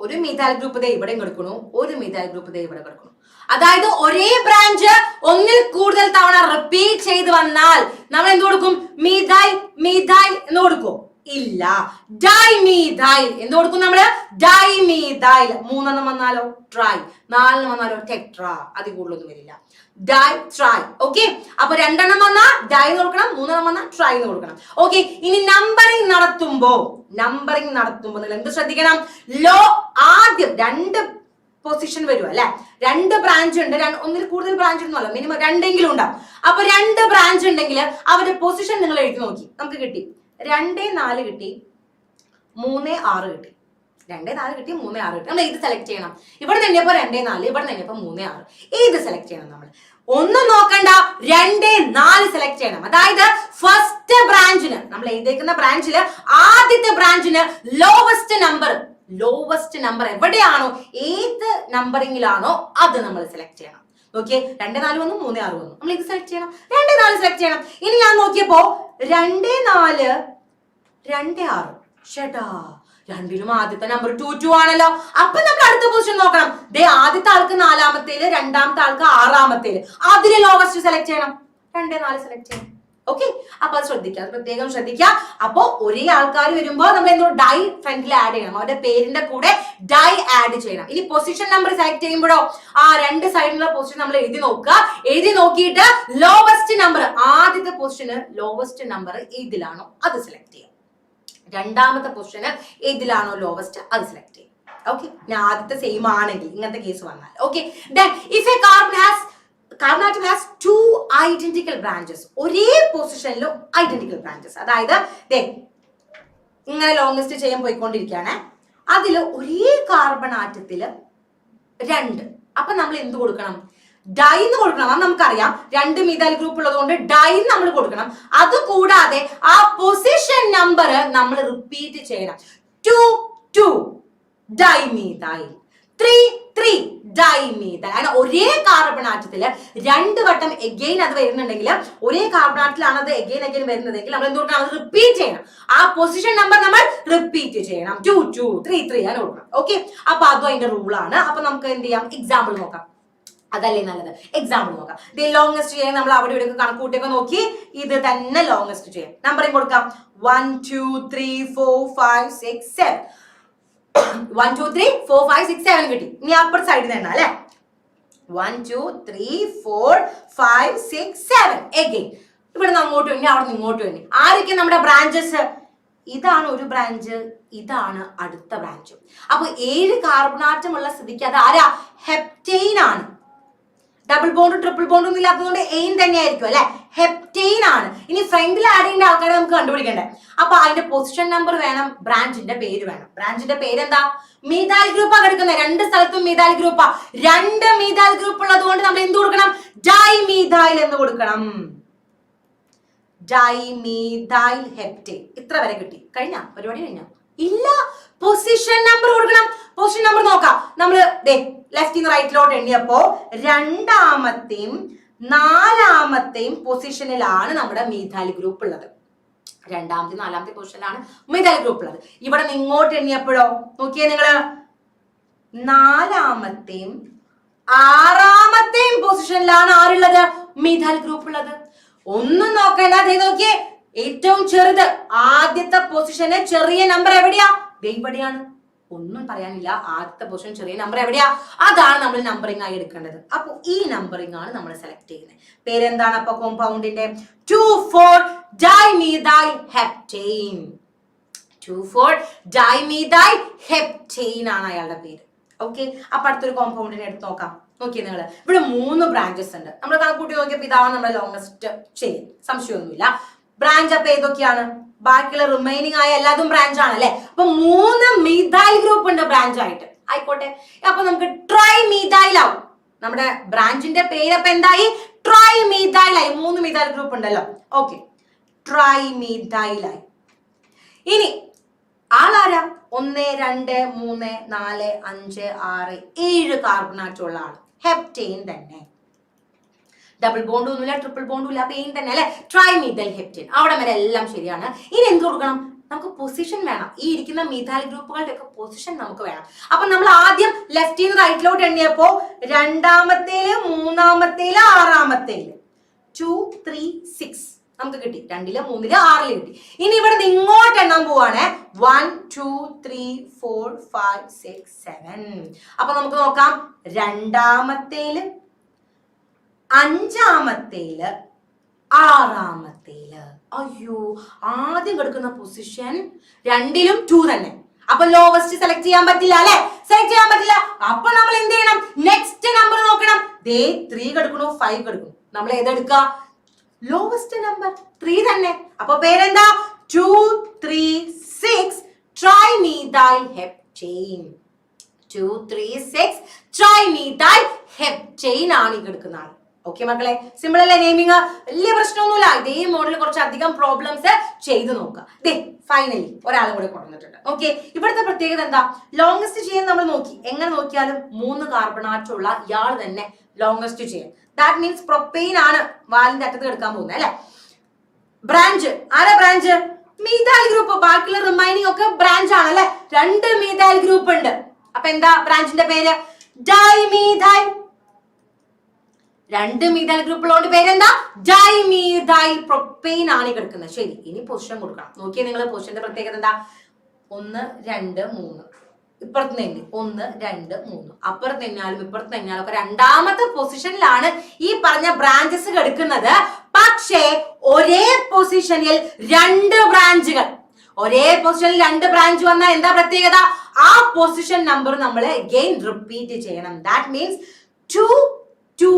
ഒരു മീഥൈൽ ഗ്രൂപ്പ് ദേ ഇവിടെയും കിടക്കണു, ഒരു മീഥൈൽ ഗ്രൂപ്പ് ദേ ഇവിടെ കിടക്കണു. അതായത് ഒരേ ബ്രാഞ്ച് ഒന്നിൽ കൂടുതൽ തവണ റിപ്പീറ്റ് ചെയ്ത് വന്നാൽ നമ്മൾ എന്ത് കൊടുക്കും? മീഥൈൽ മീഥൈൽ എന്ന് കൊടുക്കും? ഇല്ല. ഇല്ല. ഡൈമീഥൈൽ എന്ത് കൊടുക്കും നമ്മള്? ഡൈമീഥൈൽ. 3 വന്നാലോ ട്രൈ, 4 വന്നാലോ ടെട്രാ. അതിൽ കൂടുതലൊന്നും വരില്ല. Dye try. ഓക്കെ, അപ്പൊ 2 വന്നാൽ ഡൈ കൊടുക്കണം, 3 വന്നാൽ ട്രൈ എന്ന് കൊടുക്കണം. ഓക്കെ, ഇനി നമ്പറിംഗ് നടത്തുമ്പോ നിങ്ങൾ എന്ത് ശ്രദ്ധിക്കണം? ലോ ആദ്യം 2 പൊസിഷൻ വരും അല്ലെ, 2 ബ്രാഞ്ച് ഉണ്ട്, ഒന്നിൽ കൂടുതൽ ബ്രാഞ്ച് ഉണ്ടല്ലോ, മിനിമം 2 ഉണ്ടാവും. അപ്പൊ 2 ബ്രാഞ്ച് ഉണ്ടെങ്കിൽ അവരുടെ പൊസിഷൻ നിങ്ങൾ എഴുതി നോക്കി. നമുക്ക് കിട്ടി 2, 4 കിട്ടി, 3, 6 കിട്ടി. 2, 4 കിട്ടി, 3, 6 കിട്ടി. നമ്മൾ ഏത് സെലക്ട് ചെയ്യണം? ഇവിടെ തന്നെയപ്പോ 2, 4, ഇവിടെ തന്നെയപ്പോ 3, 6. ഏത് സെലക്ട് ചെയ്യണം? നമ്മൾ ഒന്നും നോക്കണ്ട, 2, 4 സെലക്ട് ചെയ്യണം. അതായത് ഫസ്റ്റ് ബ്രാഞ്ചിന്, നമ്മൾ എഴുതിയേക്കുന്ന ബ്രാഞ്ചില് ആദ്യത്തെ ബ്രാഞ്ചിന് ലോവസ്റ്റ് നമ്പർ എവിടെയാണോ, ഏത് നമ്പറിംഗിലാണോ അത് നമ്മൾ സെലക്ട് ചെയ്യണം. ഓക്കെ, 2, 4 വന്നു, 3, 6 വന്നു. നമ്മൾ ഇത് സെലക്ട് ചെയ്യണം, 2, 4 സെലക്ട് ചെയ്യണം. ഇനി ഞാൻ നോക്കിയപ്പോ 2, 4, 2, 6. ചേട്ടാ, രണ്ടിലും ആദ്യത്തെ നമ്പർ 2, 2 ആണല്ലോ. അപ്പൊ നമ്മൾ അടുത്ത പൊസിഷൻ നോക്കണം. ദേ ആദ്യത്തെ ആൾക്ക് 4-മത്തേല്, രണ്ടാമത്തെ ആൾക്ക് 6-മത്തേല്, അതില് ലോവസ്റ്റ് സെലക്ട് ചെയ്യണം. 2, 4 സെലക്ട് ചെയ്യണം. ഓക്കെ, അപ്പൊ അത് ശ്രദ്ധിക്കുക, പ്രത്യേകം ശ്രദ്ധിക്കുക. അപ്പൊ ഒരേ ആൾക്കാർ വരുമ്പോ നമ്മൾ എന്തോ ഡൈ ഫ്രണ്ടിൽ ആഡ് ചെയ്യണം, അവരുടെ പേരിന്റെ കൂടെ ഡൈ ആഡ് ചെയ്യണം. ഇനി പൊസിഷൻ നമ്പർ സെലക്ട് ചെയ്യുമ്പോഴോ ആ 2 സൈഡിലുള്ള പൊസിഷൻ നമ്മൾ എഴുതി നോക്കുക. എഴുതി നോക്കിയിട്ട് ലോവസ്റ്റ് നമ്പർ, ആദ്യത്തെ പൊസിഷന് ലോവസ്റ്റ് നമ്പർ ഏതിലാണോ അത് സെലക്ട് ചെയ്യും. രണ്ടാമത്തെ പൊസിഷന് ഏതിലാണോ ലോവസ്റ്റ് അത് സെലക്ട് ചെയ്യും. ഓക്കെ, ആദ്യത്തെ സെയിം ആണെങ്കിൽ ഇങ്ങനത്തെ കേസ് വന്നാൽ. Okay, then if a carbon atom has 2 identical branches, ഒരേ പൊസിഷനിലും ഐഡന്റിക്കൽ ബ്രാഞ്ചസ്, അതായത് ഇങ്ങനെ ലോങ്സ്റ്റ് ചെയ്യാൻ പോയിക്കൊണ്ടിരിക്കുകയാണ്, അതിൽ ഒരേ കാർബൺ ആറ്റത്തില് 2. അപ്പൊ നമ്മൾ എന്ത് കൊടുക്കണം? ഡൈ എന്ന് കൊടുക്കണം. അത് നമുക്കറിയാം, 2 മീഥൈൽ ഗ്രൂപ്പ് ഉള്ളത് കൊണ്ട് ഡൈ നമ്മൾ കൊടുക്കണം. അത് കൂടാതെ ആ പൊസിഷൻ നമ്പർ നമ്മൾ റിപ്പീറ്റ് ചെയ്യണം. 2, 2 ഡൈമീഥൈൽ, 3, 3 ഡൈമീഥൈൽ. അങ്ങനെ ഒരേ കാർബൺ ആറ്റത്തില് 2 വട്ടം എഗെയിൻ അത് വരുന്നുണ്ടെങ്കിൽ, ഒരേ കാർബൺ ആറ്റത്തിലാണ് അത് എഗെയിൻ വരുന്നതെങ്കിൽ നമ്മൾ എന്ത് കൊടുക്കണം? അത് റിപ്പീറ്റ് ചെയ്യണം. ആ പൊസിഷൻ നമ്പർ നമ്മൾ റിപ്പീറ്റ് ചെയ്യണം. 2, 2 3, 3 അങ്ങനെ കൊടുക്കണം. ഓക്കെ, അപ്പൊ അതും അതിന്റെ റൂളാണ്. അപ്പൊ നമുക്ക് എന്ത് ചെയ്യാം? എക്സാമ്പിൾ നോക്കാം. അതല്ലേ നല്ലത്. എക്സാമ്പിൾ നോക്കാം. ലോങ്സ്റ്റ് ചെയ്യാൻ നമ്മൾ അവിടെ ഇവിടെ കണക്കൂട്ടിയൊക്കെ നോക്കി ഇത് തന്നെ ലോങ്സ്റ്റ് ചെയ്യാം. നമ്പറിംഗ് കൊടുക്കാം. 1, 2, 3, 4, 5, 6, 7. 1, 2, 3, 4, 5, 6, 7 കിട്ടി. ഇനി അപ്പുറത്തെ സൈഡിൽ നിന്ന് അല്ലെ, 1, 2, 3, 4, 5, 6, 7 എഗെയിൻ. ഇവിടെ നിന്ന് അങ്ങോട്ട് വേണ്ടി, അവിടെ നിന്ന് ഇങ്ങോട്ട് വേണ്ടി. ആരൊക്കെ നമ്മുടെ ബ്രാഞ്ചസ്? ഇതാണ് ഒരു ബ്രാഞ്ച്, ഇതാണ് അടുത്ത ബ്രാഞ്ച്. അപ്പൊ 7 കാർബണാറ്റം ഉള്ള സ്ഥിതിക്ക് അത് ആരാ? ഹെപ്റ്റെയിൻ ആണ്. ഡബിൾ ബോണ്ട് ട്രിപ്പിൾ ബോണ്ട് ഒന്നും ഇല്ലാത്തതുകൊണ്ട് എയിൻ തന്നെയായിരിക്കും അല്ലെ, ഹെപ്റ്റെയിൻ ആണ്. ഇനി ഫ്രണ്ടിൽ ആഡ് ചെയ്യേണ്ട ആൾക്കാരെ നമുക്ക് കണ്ടുപിടിക്കണ്ടേ. അപ്പൊ അതിന്റെ പൊസിഷൻ നമ്പർ വേണം, ബ്രാഞ്ചിന്റെ പേര് വേണം. ബ്രാഞ്ചിന്റെ പേരെന്താ? മീഥൈൽ ഗ്രൂപ്പാ കിടക്കുന്നത്. 2 സ്ഥലത്തും മീഥൈൽ ഗ്രൂപ്പാ. 2 മീഥൈൽ ഗ്രൂപ്പ് ഉള്ളത് കൊണ്ട് നമ്മൾ എന്ത് കൊടുക്കണം? ഡൈമീഥൈൽ എന്ന് കൊടുക്കണം. Dimethyl heptane. ഇത്ര വരെ കിട്ടി. കഴിഞ്ഞ പരിപാടി കഴിഞ്ഞ? ഇല്ല, പൊസിഷൻ നമ്പർ കൊടുക്കണം. പൊസിഷൻ നമ്പർ നോക്കാം. നമ്മൾ ലെഫ്റ്റ് നിന്ന് റൈറ്റിലോട്ട് എണ്ണിയപ്പോ 2-മത്തെയും 4-മത്തെയും പൊസിഷനിലാണ് നമ്മുടെ മീഥൈൽ ഗ്രൂപ്പ് ഉള്ളത്. 2-മത്തെ 4-മത്തെ പൊസിഷനിലാണ് മീഥൈൽ ഗ്രൂപ്പ് ഉള്ളത്. ഇവിടെ നിന്ന് ഇങ്ങോട്ട് എണ്ണിയപ്പോഴോ നോക്കിയേ നിങ്ങള്, 4-മത്തെയും 6-മത്തെയും പൊസിഷനിലാണ് ആരുള്ളത്? മീഥൈൽ ഗ്രൂപ്പ് ഉള്ളത്. ഒന്നും നോക്കേണ്ട, നോക്കിയേ, ഏറ്റവും ചെറുത് ആദ്യത്തെ പൊസിഷന് ചെറിയ നമ്പർ എവിടെയാ? ഇവിടെയാണ്. ഒന്നും പറയാനില്ല, ആദ്യത്തെ പൊസിഷൻ ചെറിയ നമ്പർ എവിടെയാ? അതാണ് നമ്മൾ നമ്പറിംഗ് ആയി എടുക്കേണ്ടത്. അപ്പൊ ഈ നമ്പറിംഗ് ആണ് നമ്മൾ സെലക്ട് ചെയ്യുന്നത്. പേരെന്താണ് അപ്പൊ കോമ്പൗണ്ടിന്റെ? 2,4 ഡൈമീഥൈൽ ഹെപ്റ്റെയിൻ. 2,4 ഡൈമീഥൈൽ ഹെപ്റ്റെയിൻ ആണ് അയാളുടെ പേര്. ഓക്കെ, അപ്പൊ അടുത്തൊരു കോമ്പൗണ്ടിനെ എടുത്ത് നോക്കാം. നോക്കിയേ നിങ്ങള്, ഇവിടെ 3 ബ്രാഞ്ചസ് ഉണ്ട്. നമ്മൾ കണക്കൂട്ടി നോക്കിയപ്പോ ഇതാണ് നമ്മുടെ ലോങ്സ്റ്റ് ചെയിൻ, സംശയമൊന്നുമില്ല. ബ്രാഞ്ച് അപ്പൊ ഏതൊക്കെയാണ്? ബാക്കിയുള്ള റിമൈനിങ് ആയ എല്ലാതും ബ്രാഞ്ച് ആണ് അല്ലെ. അപ്പൊ 3 മീഥൈൽ ഗ്രൂപ്പ് ഉണ്ട് ബ്രാഞ്ച് ആയിട്ട്. ആയിക്കോട്ടെ, അപ്പൊ നമുക്ക് ട്രൈ മീഥൈൽ ആവും. നമ്മുടെ ബ്രാഞ്ചിന്റെ പേര് അപ്പൊ എന്തായി? ട്രൈ മീഥൈൽ ആയി. 3 മീഥൈൽ ഗ്രൂപ്പ് ഉണ്ടല്ലോ. ഓക്കെ, ട്രൈ മീഥൈൽ ആയി. ഇനി ആളാരാ? 1, 2, 3, 4, 5, 6, 7 കാർബണാറ്റം ഉള്ള ആള്. ഹെപ്റ്റെയിൻ തന്നെ. ഡബിൾ ബോണ്ടും ഒന്നുമില്ല, ട്രിപ്പിൾ ബോണ്ടും ഇല്ല, പെയിൻ തന്നെ അല്ലെ. Trimethyl heptane. അവിടെ വരെ എല്ലാം ശരിയാണ്. ഇനി എന്ത് കൊടുക്കണം? നമുക്ക് പൊസിഷൻ വേണം. ഈ ഇരിക്കുന്ന മീഥൈൽ ഗ്രൂപ്പുകളുടെ ഒക്കെ പൊസിഷൻ നമുക്ക് വേണം. അപ്പൊ നമ്മൾ ആദ്യം ലെഫ്റ്റിൽ നിന്ന് റൈറ്റിലോട്ട് എണ്ണിയപ്പോ 2-മത്തേല് 3-മത്തേല് 6-മത്തേല് 2, 3, 6 നമുക്ക് കിട്ടി. 2, 3, 6 കിട്ടി. ഇനി ഇവിടെ നിന്ന് ഇങ്ങോട്ട് എണ്ണാൻ പോവാണ്. 1, 2, 3, 4, 5, 6, 7. അപ്പൊ നമുക്ക് നോക്കാം. രണ്ടാമത്തേല്, അഞ്ചാമത്തേല്, ആറാമത്തേല്. അയ്യോ, ആദ്യം കിടക്കുന്ന പൊസിഷൻ 2ലും 2 തന്നെ. അപ്പൊ ലോവസ്റ്റ് സെലക്ട് ചെയ്യാൻ പറ്റില്ല അല്ലെ? സെലക്ട് ചെയ്യാൻ പറ്റില്ല. അപ്പൊ നമ്മൾ എന്ത് ചെയ്യണം? നെക്സ്റ്റ് നമ്പർ നോക്കണം. 3 കിടക്കണു, 5 കിടക്കുന്നു. നമ്മൾ ഏതെടുക്കുക? ലോവസ്റ്റ് നമ്പർ 3 തന്നെ. അപ്പൊ പേരെന്താ? 2, 3, 6 ട്രൈമീഥൈൽ ഹെപ്റ്റെയ്ൻ. 2, 3, 6 ട്രൈമീഥൈൽ ഹെപ്റ്റെയ്ൻ ആണ് ഈ കിടക്കുന്ന ആൾ. ഓക്കെ മക്കളെ, സിമ്പിൾ അല്ലേ നെയിമിങ്? വലിയ പ്രശ്നമൊന്നുമില്ല. ഇതേ മോഡൽ കുറച്ച് അധികം പ്രോബ്ലംസ് ചെയ്ത് നോക്കുക. ഫൈനലി ഒരാളും കൂടെ കൊണ്ടുവന്നിട്ടുണ്ട്. ഓക്കെ, ഇവിടുത്തെ പ്രത്യേകത എന്താ? ലോങ്സ്റ്റ് ചെയിൻ നമ്മൾ നോക്കി. എങ്ങനെ നോക്കിയാലും 3 കാർബൺ ആറ്റമുള്ള ഇയാൾ തന്നെ longest chain. That means propane ആണ് വാലിന്റെ അറ്റത്ത് എടുക്കാൻ പോകുന്നത് അല്ലെ? ബ്രാഞ്ച് ആരാ? Branch methyl group. ബാക്കിയുള്ള റിമൈനിങ് ഒക്കെ ബ്രാഞ്ച് ആണ് അല്ലെ? 2 മീഥൈൽ ഗ്രൂപ്പ് ഉണ്ട്. അപ്പൊ എന്താ ബ്രാഞ്ചിന്റെ പേര്? ഡൈമീഥൈൽ. 2 മീഥൈൽ ഗ്രൂപ്പുള്ളതുകൊണ്ട് പേരെന്താ? ഡൈമീഥൈൽ പ്രൊപ്പെയിൻ ആണ് കിടക്കുന്നത്. ശരി, ഇനി പൊസിഷൻ കൊടുക്കണം. നോക്കിയേ നിങ്ങൾ, പൊസിഷന്റെ പ്രത്യേകത എന്താ? 1, 2, 3. ഇപ്പുറത്ത് തന്നെ 1, 2, 3. അപ്പുറത്ത് തന്നെയാലും ഇപ്പുറത്ത് തന്നെയാലും ഒക്കെ രണ്ടാമത്തെ പൊസിഷനിലാണ് ഈ പറഞ്ഞ ബ്രാഞ്ചസ് കിടക്കുന്നത്. പക്ഷേ ഒരേ പൊസിഷനിൽ 2 ബ്രാഞ്ചുകൾ. ഒരേ പൊസിഷനിൽ 2 ബ്രാഞ്ച് വന്നാൽ എന്താ പ്രത്യേകത? ആ പൊസിഷൻ നമ്പർ നമ്മൾ അഗൈൻ റിപ്പീറ്റ് ചെയ്യണം. ദാറ്റ് മീൻസ് 2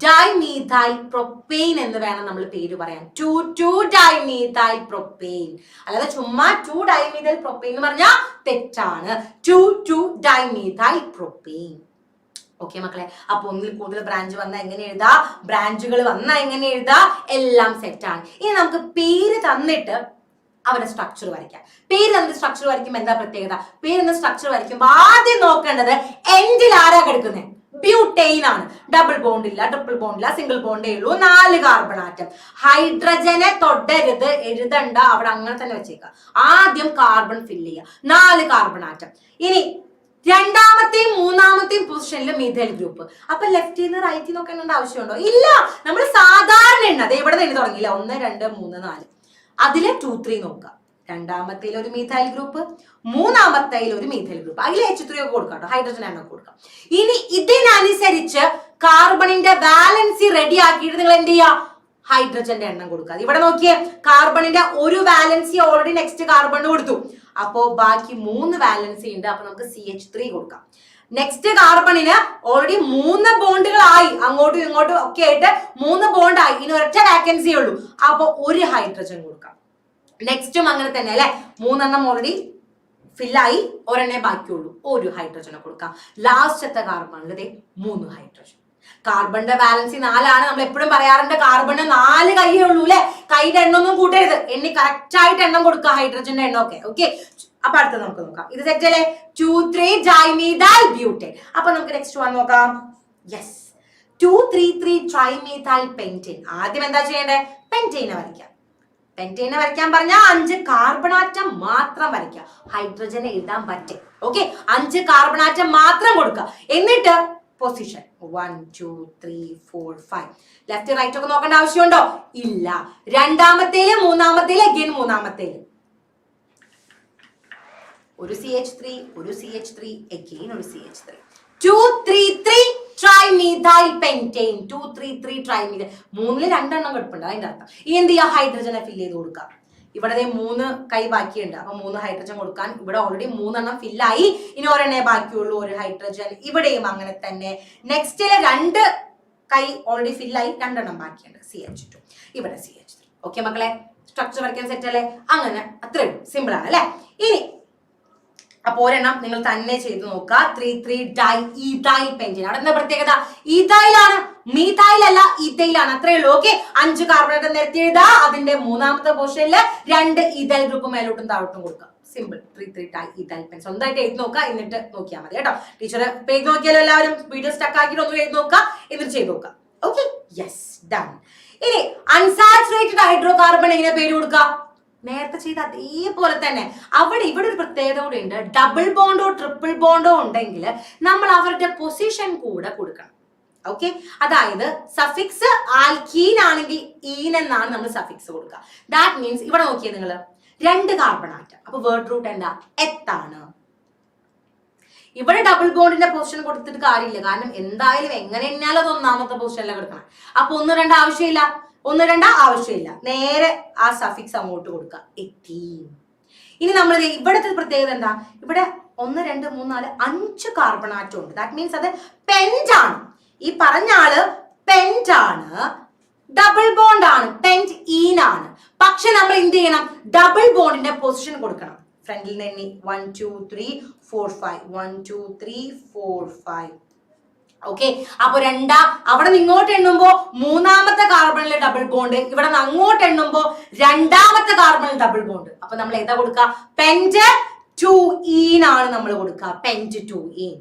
ഡൈമീഥൈൽ പ്രൊപ്പെയിൻ എന്ന് വേണം നമ്മൾ പേര് പറയാൻ. 2 ഡൈമീഥൈൽ പ്രൊപ്പെയിൻ. അല്ലാതെ ചുമ്മാ 2 ഡൈമീഥൈൽ പ്രൊപ്പെയിൻ എന്ന് പറഞ്ഞാൽ തെറ്റാണ്. 2 ഡൈമീഥൈൽ പ്രൊപ്പെയിൻ. ഓക്കെ മക്കളെ, അപ്പൊ ഒന്നിൽ കൂടുതൽ ബ്രാഞ്ച് വന്നാൽ എങ്ങനെ എഴുതാ? ബ്രാഞ്ചുകൾ വന്നാൽ എങ്ങനെ എഴുതാ? എല്ലാം സെറ്റാണ്. ഇനി നമുക്ക് പേര് തന്നിട്ട് അവരുടെ സ്ട്രക്ചർ വരയ്ക്കാം. പേര് തന്നിട്ട് സ്ട്രക്ചർ വരയ്ക്കുമ്പോൾ എന്താ പ്രത്യേകത? പേര് എന്ന സ്ട്രക്ചർ വരയ്ക്കുമ്പോൾ ആദ്യം നോക്കേണ്ടത് എൻഡിൽ ആരാ കിടക്കുന്നത്? ബ്യൂട്ടെയിൻ ആണ്. ഡബിൾ ബോണ്ട് ഇല്ല, ട്രിപ്പിൾ ബോണ്ട് ഇല്ല, സിംഗിൾ ബോണ്ടേ ഉള്ളൂ, 4 കാർബൺ ആറ്റം. ഹൈഡ്രജനെ തൊടരുത്, എഴുതണ്ട, അവിടെ അങ്ങനെ തന്നെ വെച്ചേക്കാം. ആദ്യം കാർബൺ ഫില്ല് ചെയ്യുക, 4 കാർബൺ ആറ്റം. ഇനി രണ്ടാമത്തെയും മൂന്നാമത്തെയും പൊസിഷനിൽ മീഥൈൽ ഗ്രൂപ്പ്. അപ്പൊ ലെഫ്റ്റിൽ നിന്ന് റൈറ്റിൽ നോക്കേണ്ട ആവശ്യമുണ്ടോ? ഇല്ല. നമ്മൾ സാധാരണ എണ്ണ അത് ഇവിടെ നിന്ന് തുടങ്ങിയില്ല. 1, 2, 3, 4. അതില് 2, 3 നോക്കുക. രണ്ടാമത്തേൽ ഒരു മീഥൈൽ ഗ്രൂപ്പ്, മൂന്നാമത്തേൽ ഒരു മീഥൈൽ ഗ്രൂപ്പ്. അതിൽ H3 ഒക്കെ കൊടുക്കാം, ഹൈഡ്രജൻ എണ്ണം കൊടുക്കാം. ഇനി ഇതിനനുസരിച്ച് കാർബണിന്റെ വാലൻസി റെഡി ആക്കിയിട്ട് നിങ്ങൾ എന്ത് ചെയ്യുക? ഹൈഡ്രജന്റെ എണ്ണം കൊടുക്കുക. ഇവിടെ നോക്കിയേ, കാർബണിന്റെ ഒരു വാലൻസി ഓൾറെഡി നെക്സ്റ്റ് കാർബണിന് കൊടുത്തു. അപ്പോ ബാക്കി 3 വാലൻസി ഉണ്ട്. അപ്പൊ നമുക്ക് CH3 കൊടുക്കാം. നെക്സ്റ്റ് കാർബണിന് ഓൾറെഡി 3 ബോണ്ടുകളായി, അങ്ങോട്ടും ഇങ്ങോട്ടും ഒക്കെ ആയിട്ട് 3 ബോണ്ടായി. ഇനി ഒരൊറ്റ വാക്കൻസി ഉള്ളൂ. അപ്പൊ ഒരു ഹൈഡ്രജൻ കൊടുക്കാം. നെക്സ്റ്റും അങ്ങനെ തന്നെ അല്ലെ? 3 എണ്ണം ഓൾറെഡി ഫില്ലായി, ഒരെണ്ണേ ബാക്കിയുള്ളൂ, ഒരു ഹൈഡ്രജനെ കൊടുക്കാം. ലാസ്റ്റത്തെ കാർബണിൽ 3 ഹൈഡ്രജൻ. കാർബണിന്റെ വാലൻസി 4 ആണ്. നമ്മൾ എപ്പോഴും പറയാറുണ്ട് കാർബണിന് 4 കൈയേ ഉള്ളൂ അല്ലെ? കൈയുടെ എണ്ണൊന്നും കൂട്ടരുത്, എണ്ണി കറക്റ്റ് ആയിട്ട് എണ്ണം കൊടുക്കുക, ഹൈഡ്രജന്റെ എണ്ണം ഒക്കെ. ഓക്കെ, അപ്പൊ അടുത്ത് നമുക്ക് നോക്കാം. ഇത് സെറ്റ് അല്ലേ? 2, 3 ഡൈമീഥൈൽ ബ്യൂട്ടേൻ. അപ്പൊ നമുക്ക് നെക്സ്റ്റ് വൺ നോക്കാം. Yes, 2, 3, 3 trimethyl pentane. ആദ്യം എന്താ ചെയ്യേണ്ടത്? പെന്റേനെ വരയ്ക്കാം. പെന്റേനെ വരയ്ക്കാൻ പറഞ്ഞാൽ 5 കാർബൺ ആറ്റം മാത്രം വരയ്ക്കുക. ഹൈഡ്രജനെ എഴുതാൻ പറ്റും. ഓക്കെ, 5 കാർബൺ ആറ്റം മാത്രം കൊടുക്കുക. എന്നിട്ട് പൊസിഷൻ 1, 2, 3, 4, 5. ലെഫ്റ്റ് റൈറ്റ് ഒക്കെ നോക്കേണ്ട ആവശ്യമുണ്ടോ? ഇല്ല. രണ്ടാമത്തേല് മൂന്നാമത്തേല് അഗൈൻ മൂന്നാമത്തേല് ഒരു CH3, ഒരു CH3, അഗൈൻ ഒരു CH3. 2, 3, 3 ട്രൈമീഥൈൽ പെന്റേൻ. 2, 3, 3 ട്രൈമീഥൈൽ. 3ൽ 2 എണ്ണം കിടപ്പുണ്ട്. അതിന്റെ അർത്ഥം ഇനി എന്ത് ചെയ്യുക? ഹൈഡ്രജനെ ഫില്ല് ചെയ്ത് കൊടുക്കാം. ഇവിടെ 3 കൈ ബാക്കിയുണ്ട്. അപ്പൊ 3 ഹൈഡ്രജൻ കൊടുക്കാൻ. ഇവിടെ ഓൾറെഡി 3 എണ്ണം ഫില്ലായി, ഇനി ഒരെണ്ണേ ബാക്കിയുള്ളൂ, ഒരു ഹൈഡ്രജൻ. ഇവിടെയും അങ്ങനെ തന്നെ. നെക്സ്റ്റില് 2 കൈ ഓൾറെഡി ഫില്ലായി, 2 എണ്ണം ബാക്കിയുണ്ട്, CH2. ഇവിടെ CH3. ഓക്കെ മക്കളെ, സ്ട്രക്ചർ വരയ്ക്കാൻ സെറ്റ് അല്ലേ? അങ്ങനെ അത്രയും സിമ്പിൾ ആണ് അല്ലെ? ഇനി അപ്പൊ ഒരെണ്ണം നിങ്ങൾ തന്നെ ചെയ്ത് നോക്കുക. 3, 3 ഡൈ ഈഥൈൽ പെന്റേൻ. അവിടെ എന്താ പ്രത്യേകത? ഈഥൈലാണ്, മീഥൈൽ അല്ല, ഈഥൈലാണ്. അത്രേ ഉള്ളൂ. ഓക്കെ, 5 കാർബണേറ്റ് നിരത്തി എഴുതാ. അതിന്റെ മൂന്നാമത്തെ പോർഷനില് 2 ഈഥൈൽ ഗ്രൂപ്പ് മേലോട്ടും താഴോട്ടും കൊടുക്കുക. സിമ്പിൾ. 3, 3 diethyl pen. സ്വന്തമായിട്ട് എഴുതി നോക്കുക, എന്നിട്ട് നോക്കിയാൽ മതി കേട്ടോ. ടീച്ചർ പേജ് നോക്കിയാലോ എല്ലാവരും വീഡിയോ സ്റ്റക്ക് ആക്കിയിട്ട് ഒന്നും എഴുതി നോക്കുക, എന്നിട്ട് ചെയ്ത് നോക്കുക. Okay, yes, done. ഇനി അൺസാച്ചുറേറ്റഡ് ഹൈഡ്രോ കാർബൺ എങ്ങനെ പേര് കൊടുക്കുക? നേരത്തെ ചെയ്ത അതേപോലെ തന്നെ. ഇവിടെ ഒരു പ്രത്യേകത കൂടെ ഉണ്ട്. ഡബിൾ ബോണ്ടോ ട്രിപ്പിൾ ബോണ്ടോ ഉണ്ടെങ്കിൽ നമ്മൾ അവരുടെ പൊസിഷൻ കൂടെ കൊടുക്കണം. ഓക്കെ, അതായത് സഫിക്സ് ആൽക്കീൻ ആണെങ്കിൽ ഈൻ എന്നാണ് നമ്മൾ സഫിക്സ് കൊടുക്കുക. ദാറ്റ് മീൻസ് ഇവിടെ നോക്കിയേ നിങ്ങൾ 2 കാർബൺ ആറ്റം, അപ്പൊ വേർഡ് റൂട്ട് എന്താ എത്താണ്. ഇവിടെ ഡബിൾ ബോണ്ടിന്റെ പൊസിഷൻ കൊടുത്തിട്ട് കാര്യമില്ല, കാരണം എന്തായാലും എങ്ങനെ തന്നെയാലും അത് ഒന്നാമത്തെ പൊസിഷനിലെ കിടക്കണം. അപ്പൊ 1 2 ആവശ്യമില്ല, 1 2 ആവശ്യമില്ല, നേരെ ആ സഫിക്സ് അങ്ങോട്ട് കൊടുക്കുക എത്തീൻ. ഇനി നമ്മൾ ഇവിടുത്തെ പ്രത്യേകത എന്താ, ഇവിടെ 1 2 3 4 5 കാർബൺ ആറ്റം ഉണ്ട്. ദാറ്റ് മീൻസ് അത് പെന്റ് ആണ്. ഈ പറഞ്ഞ ആള് പെന്റ് ആണ്, ഡബിൾ ബോണ്ട് ആണ്, പെന്റ് ഈൻ ആണ്. പക്ഷെ നമ്മൾ എന്ത് ചെയ്യണം, ഡബിൾ ബോണ്ടിന്റെ പൊസിഷൻ കൊടുക്കണം. ഫ്രണ്ടിൽ നിന്ന് 1 2 3 4 5 1 2 3 4 5. ഓക്കെ, അപ്പൊ അവിടെ നിന്ന് ഇങ്ങോട്ട് എണ്ണുമ്പോ 3ാമത്തെ കാർബണിൽ ഡബിൾ ബോണ്ട്, ഇവിടെ നിന്ന് അങ്ങോട്ട് എണ്ണുമ്പോ 2ാമത്തെ കാർബണിൽ ഡബിൾ ബോണ്ട്. അപ്പൊ നമ്മൾ ഏതാ കൊടുക്കുക, പെന്റ് 2 ഈൻ ആണ് നമ്മൾ കൊടുക്കുക. പെന്റ് 2 ഈൻ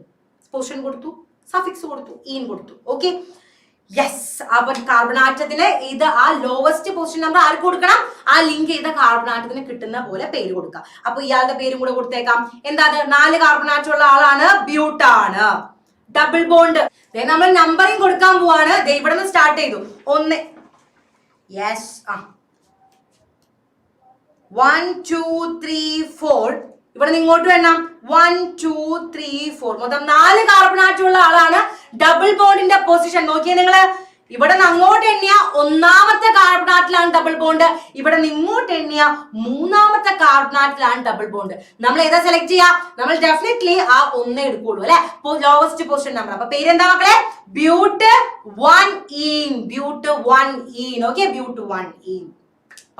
പൊസിഷൻ കൊടുത്തു, സഫിക്സ് കൊടുത്തു, ഈൻ കൊടുത്തു. Okay, yes. അപ്പൊ കാർബൺ ആറ്റത്തിന് ഇത് ആ ലോവസ്റ്റ് പൊസിഷൻ നമ്പർ ആർക്ക് കൊടുക്കണം, ആ ലിങ്ക് ചെയ്ത കാർബൺ ആറ്റത്തിന് കിട്ടുന്ന പോലെ പേര് കൊടുക്കുക. അപ്പൊ ഇയാളുടെ പേരും കൂടെ കൊടുത്തേക്കാം. എന്താ, 4 കാർബൺ ആറ്റം ഉള്ള ആളാണ്, ബ്യൂട്ടാണ്, ഡബിൾ ബോണ്ട്. നമ്മൾ നമ്പറിങ് കൊടുക്കാൻ പോവാണ്. ഇവിടെ നിന്ന് സ്റ്റാർട്ട് ചെയ്തു 1, യെസ്, 1 2 3 4. ഇവിടെ നിന്ന് ഇങ്ങോട്ട് വേണം 1 2 3 4. മൊത്തം 4 കാർബൺ ആറ്റം ഉള്ള ആളാണ്. ഡബിൾ ബോണ്ടിന്റെ പൊസിഷൻ നോക്കിയേ നിങ്ങള്, ഇവിടെ നിന്ന് അങ്ങോട്ട് എണ്ണിയ 1ാമത്തെ കാർബൺ ആറ്റത്തിലാണ് ഡബിൾ ബോണ്ട്, ഇവിടെ നിന്ന് ഇങ്ങോട്ട് എണ്ണിയ 3ാമത്തെ കാർബൺ ആറ്റത്തിലാണ് ഡബിൾ ബോണ്ട്. നമ്മൾ ഏതാ സെലക്ട് ചെയ്യാ, നമ്മൾ ഡെഫിനറ്റ്ലി ആ 1 എടുക്കുള്ളൂ അല്ലെ, ലോവസ്റ്റ് പൊസിഷൻ നമ്പർ. അപ്പൊ പേരെന്താ മക്കളെ, ബ്യൂട്ട് 1 ഈൻ, ബ്യൂട്ട് 1 ഈൻ. ഓക്കെ, ബ്യൂട്ട് 1 ഈൻ.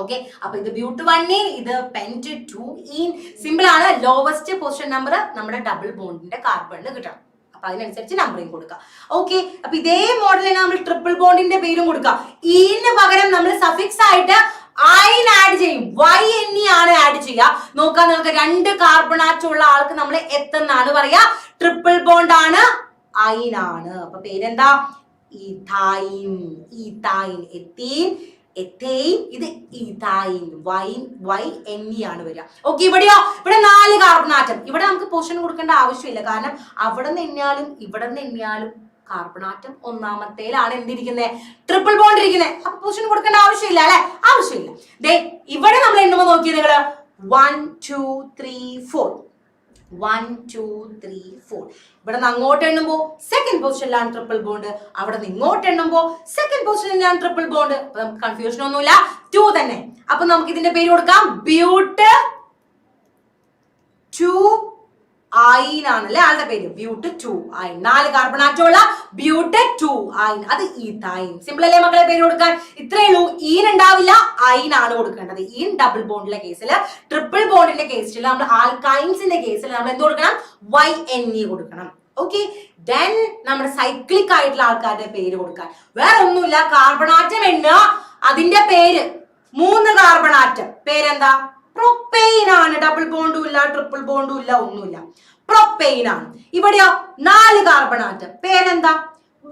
ഓക്കെ, അപ്പൊ ഇത് ബ്യൂട്ട് 1 ഈൻ, ഇത് പെന്റ് 2 ഈൻ. സിമ്പിൾ ആണ്. ലോവസ്റ്റ് പൊസിഷൻ നമ്പർ നമ്മുടെ ഡബിൾ ബോണ്ടിന്റെ കാർബണിന് കിട്ടണം. അപ്പൊ അതിനനുസരിച്ച് നമ്പറിങ് കൊടുക്കുക. ഓക്കെ, അപ്പൊ ഇതേ മോഡലിന് നമ്മൾ ട്രിപ്പിൾ ബോണ്ടിന്റെ പേരും കൊടുക്കുക. ഈന് പകരം നമ്മൾ സഫിക്സ് ആയിട്ട് ഐൻ ആഡ് ചെയ്യും, വൈ എന്നീ ആണ് ആഡ് ചെയ്യുക. നോക്കാൻ നിങ്ങൾക്ക് 2 കാർബൺ ആറ്റം ഉള്ള ആൾക്ക് നമ്മൾ എത്തെന്നാണ് പറയാ, ട്രിപ്പിൾ ബോണ്ട് ആണ്, ഐൻ ആണ്. അപ്പൊ പേരെന്താ, ഈഥൈൻ, ഈഥൈൻ, എത്തീൻ, എത്തൈൻ, ഇത് ഈഥൈൻ, വൈൻ, വൈ എന്നീ ആണ് വരിക. ഓക്കെ, ഇവിടെയോ, ഇവിടെ 4 കാർബൺ ആറ്റം. ഇവിടെ നമുക്ക് പൊസിഷൻ കൊടുക്കേണ്ട ആവശ്യമില്ല, കാരണം അവിടെ നിന്ന് എണ്ണിയാലും ഇവിടെ നിന്ന് എണ്ണിയാലും കാർബൺ ആറ്റം 1ാമത്തേലാണ് എന്തിരിക്കുന്നത്, ട്രിപ്പിൾ ബോണ്ട് ഇരിക്കുന്നത്. അപ്പൊ പൊസിഷൻ കൊടുക്കേണ്ട ആവശ്യമില്ല അല്ലെ, ആവശ്യമില്ല. ഇവിടെ നമ്മൾ എണ്ണുമ്പോ നോക്കിയത് നിങ്ങള് 1 2 3 4, 1 2 3 4. ഇവിടെ നിന്ന് അങ്ങോട്ട് എണ്ണുമ്പോ സെക്കൻഡ് പൊസിഷനിലാണ് ട്രിപ്പിൾ ബോണ്ട്, അവിടെ നിന്ന് ഇങ്ങോട്ട് എണ്ണുമ്പോ സെക്കൻഡ് പൊസിഷനിലാണ് ട്രിപ്പിൾ ബോണ്ട്. അപ്പൊ നമുക്ക് കൺഫ്യൂഷൻ ഒന്നുമില്ല, 2 തന്നെ. അപ്പൊ നമുക്ക് ഇതിന്റെ പേര് കൊടുക്കാം, ബ്യൂട്ട് 2 ഐൻ ആണല്ലേ ആളുടെ പേര്, ബ്യൂട്ട് 2 ഐൻ. 4 കാർബൺ ആറ്റം ഉള്ള ബ്യൂട്ട് 2 ഐൻ, അത് ഈഥൈൻ. സിമ്പിൾ അല്ലേ മക്കളെ പേര് കൊടുക്കാൻ, ഇത്രേ ഉള്ളൂ. ഈൻ ഉണ്ടാവില്ല, ഐൻ ആണ് കൊടുക്കേണ്ടത്. ഈൻ ഡബിൾ ബോണ്ടിലെ കേസിൽ, ട്രിപ്പിൾ ബോണ്ടിന്റെ കേസിൽ, നമ്മൾ ആൽക്കൈൻസിന്റെ കേസിൽ നമ്മൾ എന്ത് കൊടുക്കണം, വൈ എൻ ഇ കൊടുക്കണം. ഓക്കെ, ദെൻ നമ്മുടെ സൈക്ലിക് ആയിട്ടുള്ള ആൾക്കാരുടെ പേര് കൊടുക്കാൻ വേറെ ഒന്നുമില്ല, കാർബൺ ആറ്റം എണ്ണുക, അതിന്റെ പേര് 3 കാർബൺ ആറ്റം, പേരെന്താ, പ്രൊപ്പെയിൻ ആണ്. ഡബിൾ ബോണ്ടും ഇല്ല, ട്രിപ്പിൾ ബോണ്ടും ഇല്ല, ഒന്നുമില്ല, പ്രൊപ്പെയിൻ ആണ്. ഇവിടെയോ 4 കാർബൺ ആറ്റം, പേരെന്താ,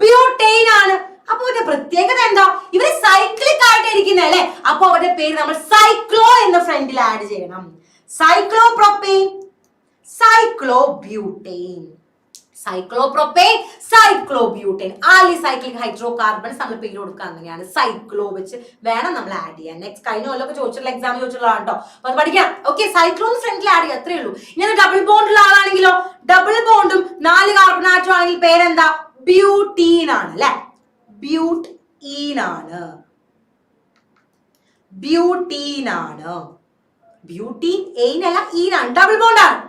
ബ്യൂട്ടെയിൻ ആണ്. അപ്പൊ അവരുടെ പ്രത്യേകത എന്താ, ഇവര് സൈക്ലിക് ആയിട്ട് ഇരിക്കുന്ന അല്ലെ, അപ്പൊ അവരുടെ പേര് നമ്മൾ സൈക്ലോ എന്ന ഫ്രണ്ടിൽ ആഡ് ചെയ്യണം. Cyclopropane, cyclobutane, cyclopropane, cyclobutane. Alicyclic hydrocarbons നമ്മൾ പേര് കൊടുക്കുക, അങ്ങനെയാണ്. സൈക്ലോ വെച്ച് വേണം നമ്മൾ ആഡ് ചെയ്യാൻ. നെക്സ്റ്റ് കഴിഞ്ഞ കൊല്ലമൊക്കെ ചോദിച്ചിട്ടുള്ള എക്സാമിൽ ചോദിച്ചിട്ടുള്ളതാണ് കേട്ടോ, അപ്പൊ അത് പഠിക്കാം. ഓക്കെ, സൈക്ലോന്ന് ഫ്രണ്ടിൽ ആഡ് ചെയ്യുക, അത്രേ ഉള്ളൂ. ഇനി ഡബിൾ ബോണ്ടുള്ള ആളാണെങ്കിലോ, ഡബിൾ ബോണ്ടും 4 കാർബൺ ആറ്റം ആണെങ്കിൽ പേരെന്താ, ബ്യൂട്ടീൻ ആണ് അല്ലെ, ബ്യൂട്ട് ഈൻ ആണ്, ബ്യൂട്ടീൻ ആണ്. ബ്യൂട്ടീൻ എയിൻ അല്ല, ഈൻ ആണ്, ഡബിൾ ബോണ്ട് ആണ്.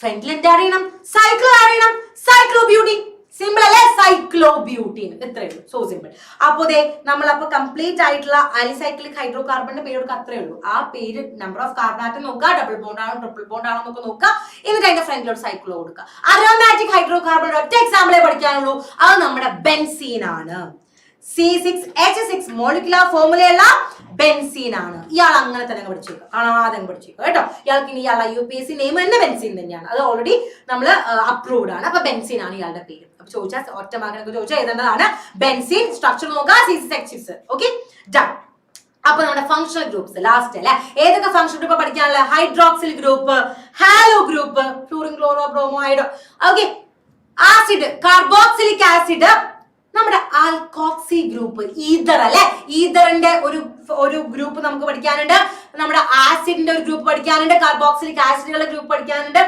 ഫ്രണ്ടിൽ എന്ത് ആഡ് ചെയ്യണം, സൈക്ലോ ആഡ് ചെയ്യണം, സൈക്ലോ ബ്യൂട്ടീൻ. സിമ്പിൾ അല്ലേ, സൈക്ലോ ബ്യൂട്ടീൻ, ഇത്രേ ഉള്ളൂ, സോ സിമ്പിൾ. അപ്പോ നമ്മളപ്പോ കംപ്ലീറ്റ് ആയിട്ടുള്ള ആലിസൈക്ലിക് ഹൈഡ്രോ കാർബണിന്റെ പേര് കൊടുക്കുക, അത്രേ ഉള്ളൂ. ആ പേര് നമ്പർ ഓഫ് കാർബൺ ആറ്റം നോക്കുക, ഡബിൾ ബോണ്ട് ആണോ ട്രിപ്പിൾ ബോണ്ട് ആണോ എന്നൊക്കെ നോക്കുക, എന്നിട്ട് അതിന്റെ ഫ്രണ്ടിലോട്ട് സൈക്ലോ കൊടുക്കുക. അരോമാറ്റിക് ഹൈഡ്രോ കാർബൺ ഒറ്റ എക്സാമ്പിളേ പഠിക്കാനുള്ളൂ, അത് നമ്മുടെ ബെൻസീൻ ആണ്. C6H6 മോളിക്കുലർ ഫോർമുലയുള്ള ബെൻസീൻ ആണ്. ഇയാൾ അങ്ങനെ തന്നെ പഠിച്ചേക്കുക, കാണാതെ പഠിച്ചേക്കുക കേട്ടോ. ഇയാൾക്ക് ഇനി ഇയാളുടെ UPSC നെയിം തന്നെ ബെൻസീൻ തന്നെയാണ്, അത് ഓൾറെഡി നമ്മൾ അപ്രൂവ്ഡ് ആണ്. അപ്പൊ ബെൻസീൻ ആണ് ഇയാളുടെ പേര്. അപ്പൊ ചോദിച്ചാൽ ഒറ്റ മാർക്കിനൊക്കെ ചോദിച്ചാൽ എഴുതേണ്ടതാണ് ബെൻസീൻ. സ്ട്രക്ചർ നോക്കുക, C6H6. Okay, done. അപ്പൊ നമ്മുടെ ഫംഗ്ഷണൽ ഗ്രൂപ്പ്സ് ലാസ്റ്റ് അല്ലെ, ഏതൊക്കെ ഫംഗ്ഷൻ ഗ്രൂപ്പ് പഠിക്കാനുള്ള, hydroxyl group, halo group, fluorine chloro bromo hydro. Okay, acid, carboxylic acid, നമ്മുടെ ആൽക്കോക്സി ഗ്രൂപ്പ് ഈതർ അല്ലെ, ഈതറിന്റെ ഒരു ഗ്രൂപ്പ് നമുക്ക് പഠിക്കാനുണ്ട്, നമ്മുടെ ആസിഡിന്റെ ഒരു ഗ്രൂപ്പ് പഠിക്കാനുണ്ട്, കാർബോക്സിലിക് ആസിഡുകളുടെ ഗ്രൂപ്പ് പഠിക്കാനുണ്ട്,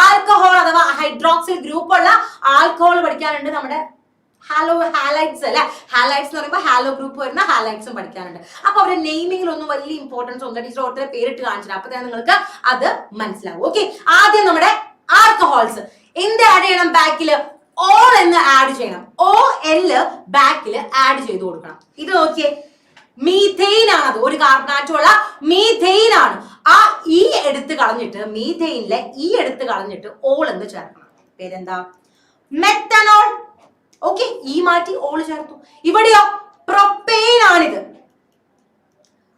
ആൽക്കഹോൾ അഥവാ ഹൈഡ്രോക്സിൽ ഗ്രൂപ്പ് ഉള്ള ആൽക്കഹോൾ പഠിക്കാനുണ്ട്, നമ്മുടെ ഹാലൈറ്റ്സ് അല്ലെ, ഹാലൈറ്റ്സ് എന്ന് പറയുമ്പോൾ ഹാലോ ഗ്രൂപ്പ് വരുന്ന ഹാലൈറ്റ്സും പഠിക്കാനുണ്ട്. അപ്പൊ അവരുടെ നെയിമിങ്ങിലൊന്നും വലിയ ഇമ്പോർട്ടൻസ് ഒന്നും ടീച്ചർ ഓരോരുത്തരെ പേരിട്ട് കാണിച്ചില്ല, അപ്പൊ തന്നെ നിങ്ങൾക്ക് അത് മനസ്സിലാവും. ഓക്കെ, ആദ്യം നമ്മുടെ ആൽക്കഹോൾസ് എന്ത് ആഡ് ചെയ്യണം, ബാക്കില് ഓൾ എന്ന് ആഡ് ചെയ്യണം, OL ബാക്കിൽ ആഡ് ചെയ്ത് കൊടുക്കണം. ഇത് നോക്കിയേ, മീഥെയിൻ ആണ്, അത് ഒരു കാർബണാറ്റുള്ള മീഥെയിൻ ആണ്. ആ ഈ എടുത്ത് കളഞ്ഞിട്ട് മീഥെയിനിലെ ഈ എടുത്ത് കളഞ്ഞിട്ട് ഓൾ എന്ന് ചേർക്കണം. പേരെന്താ, മെത്തനോൾ. ഓക്കെ, ഈ മാറ്റി ഓള് ചേർത്തു. ഇവിടെയോ പ്രൊപ്പെയിൻ ആണിത്,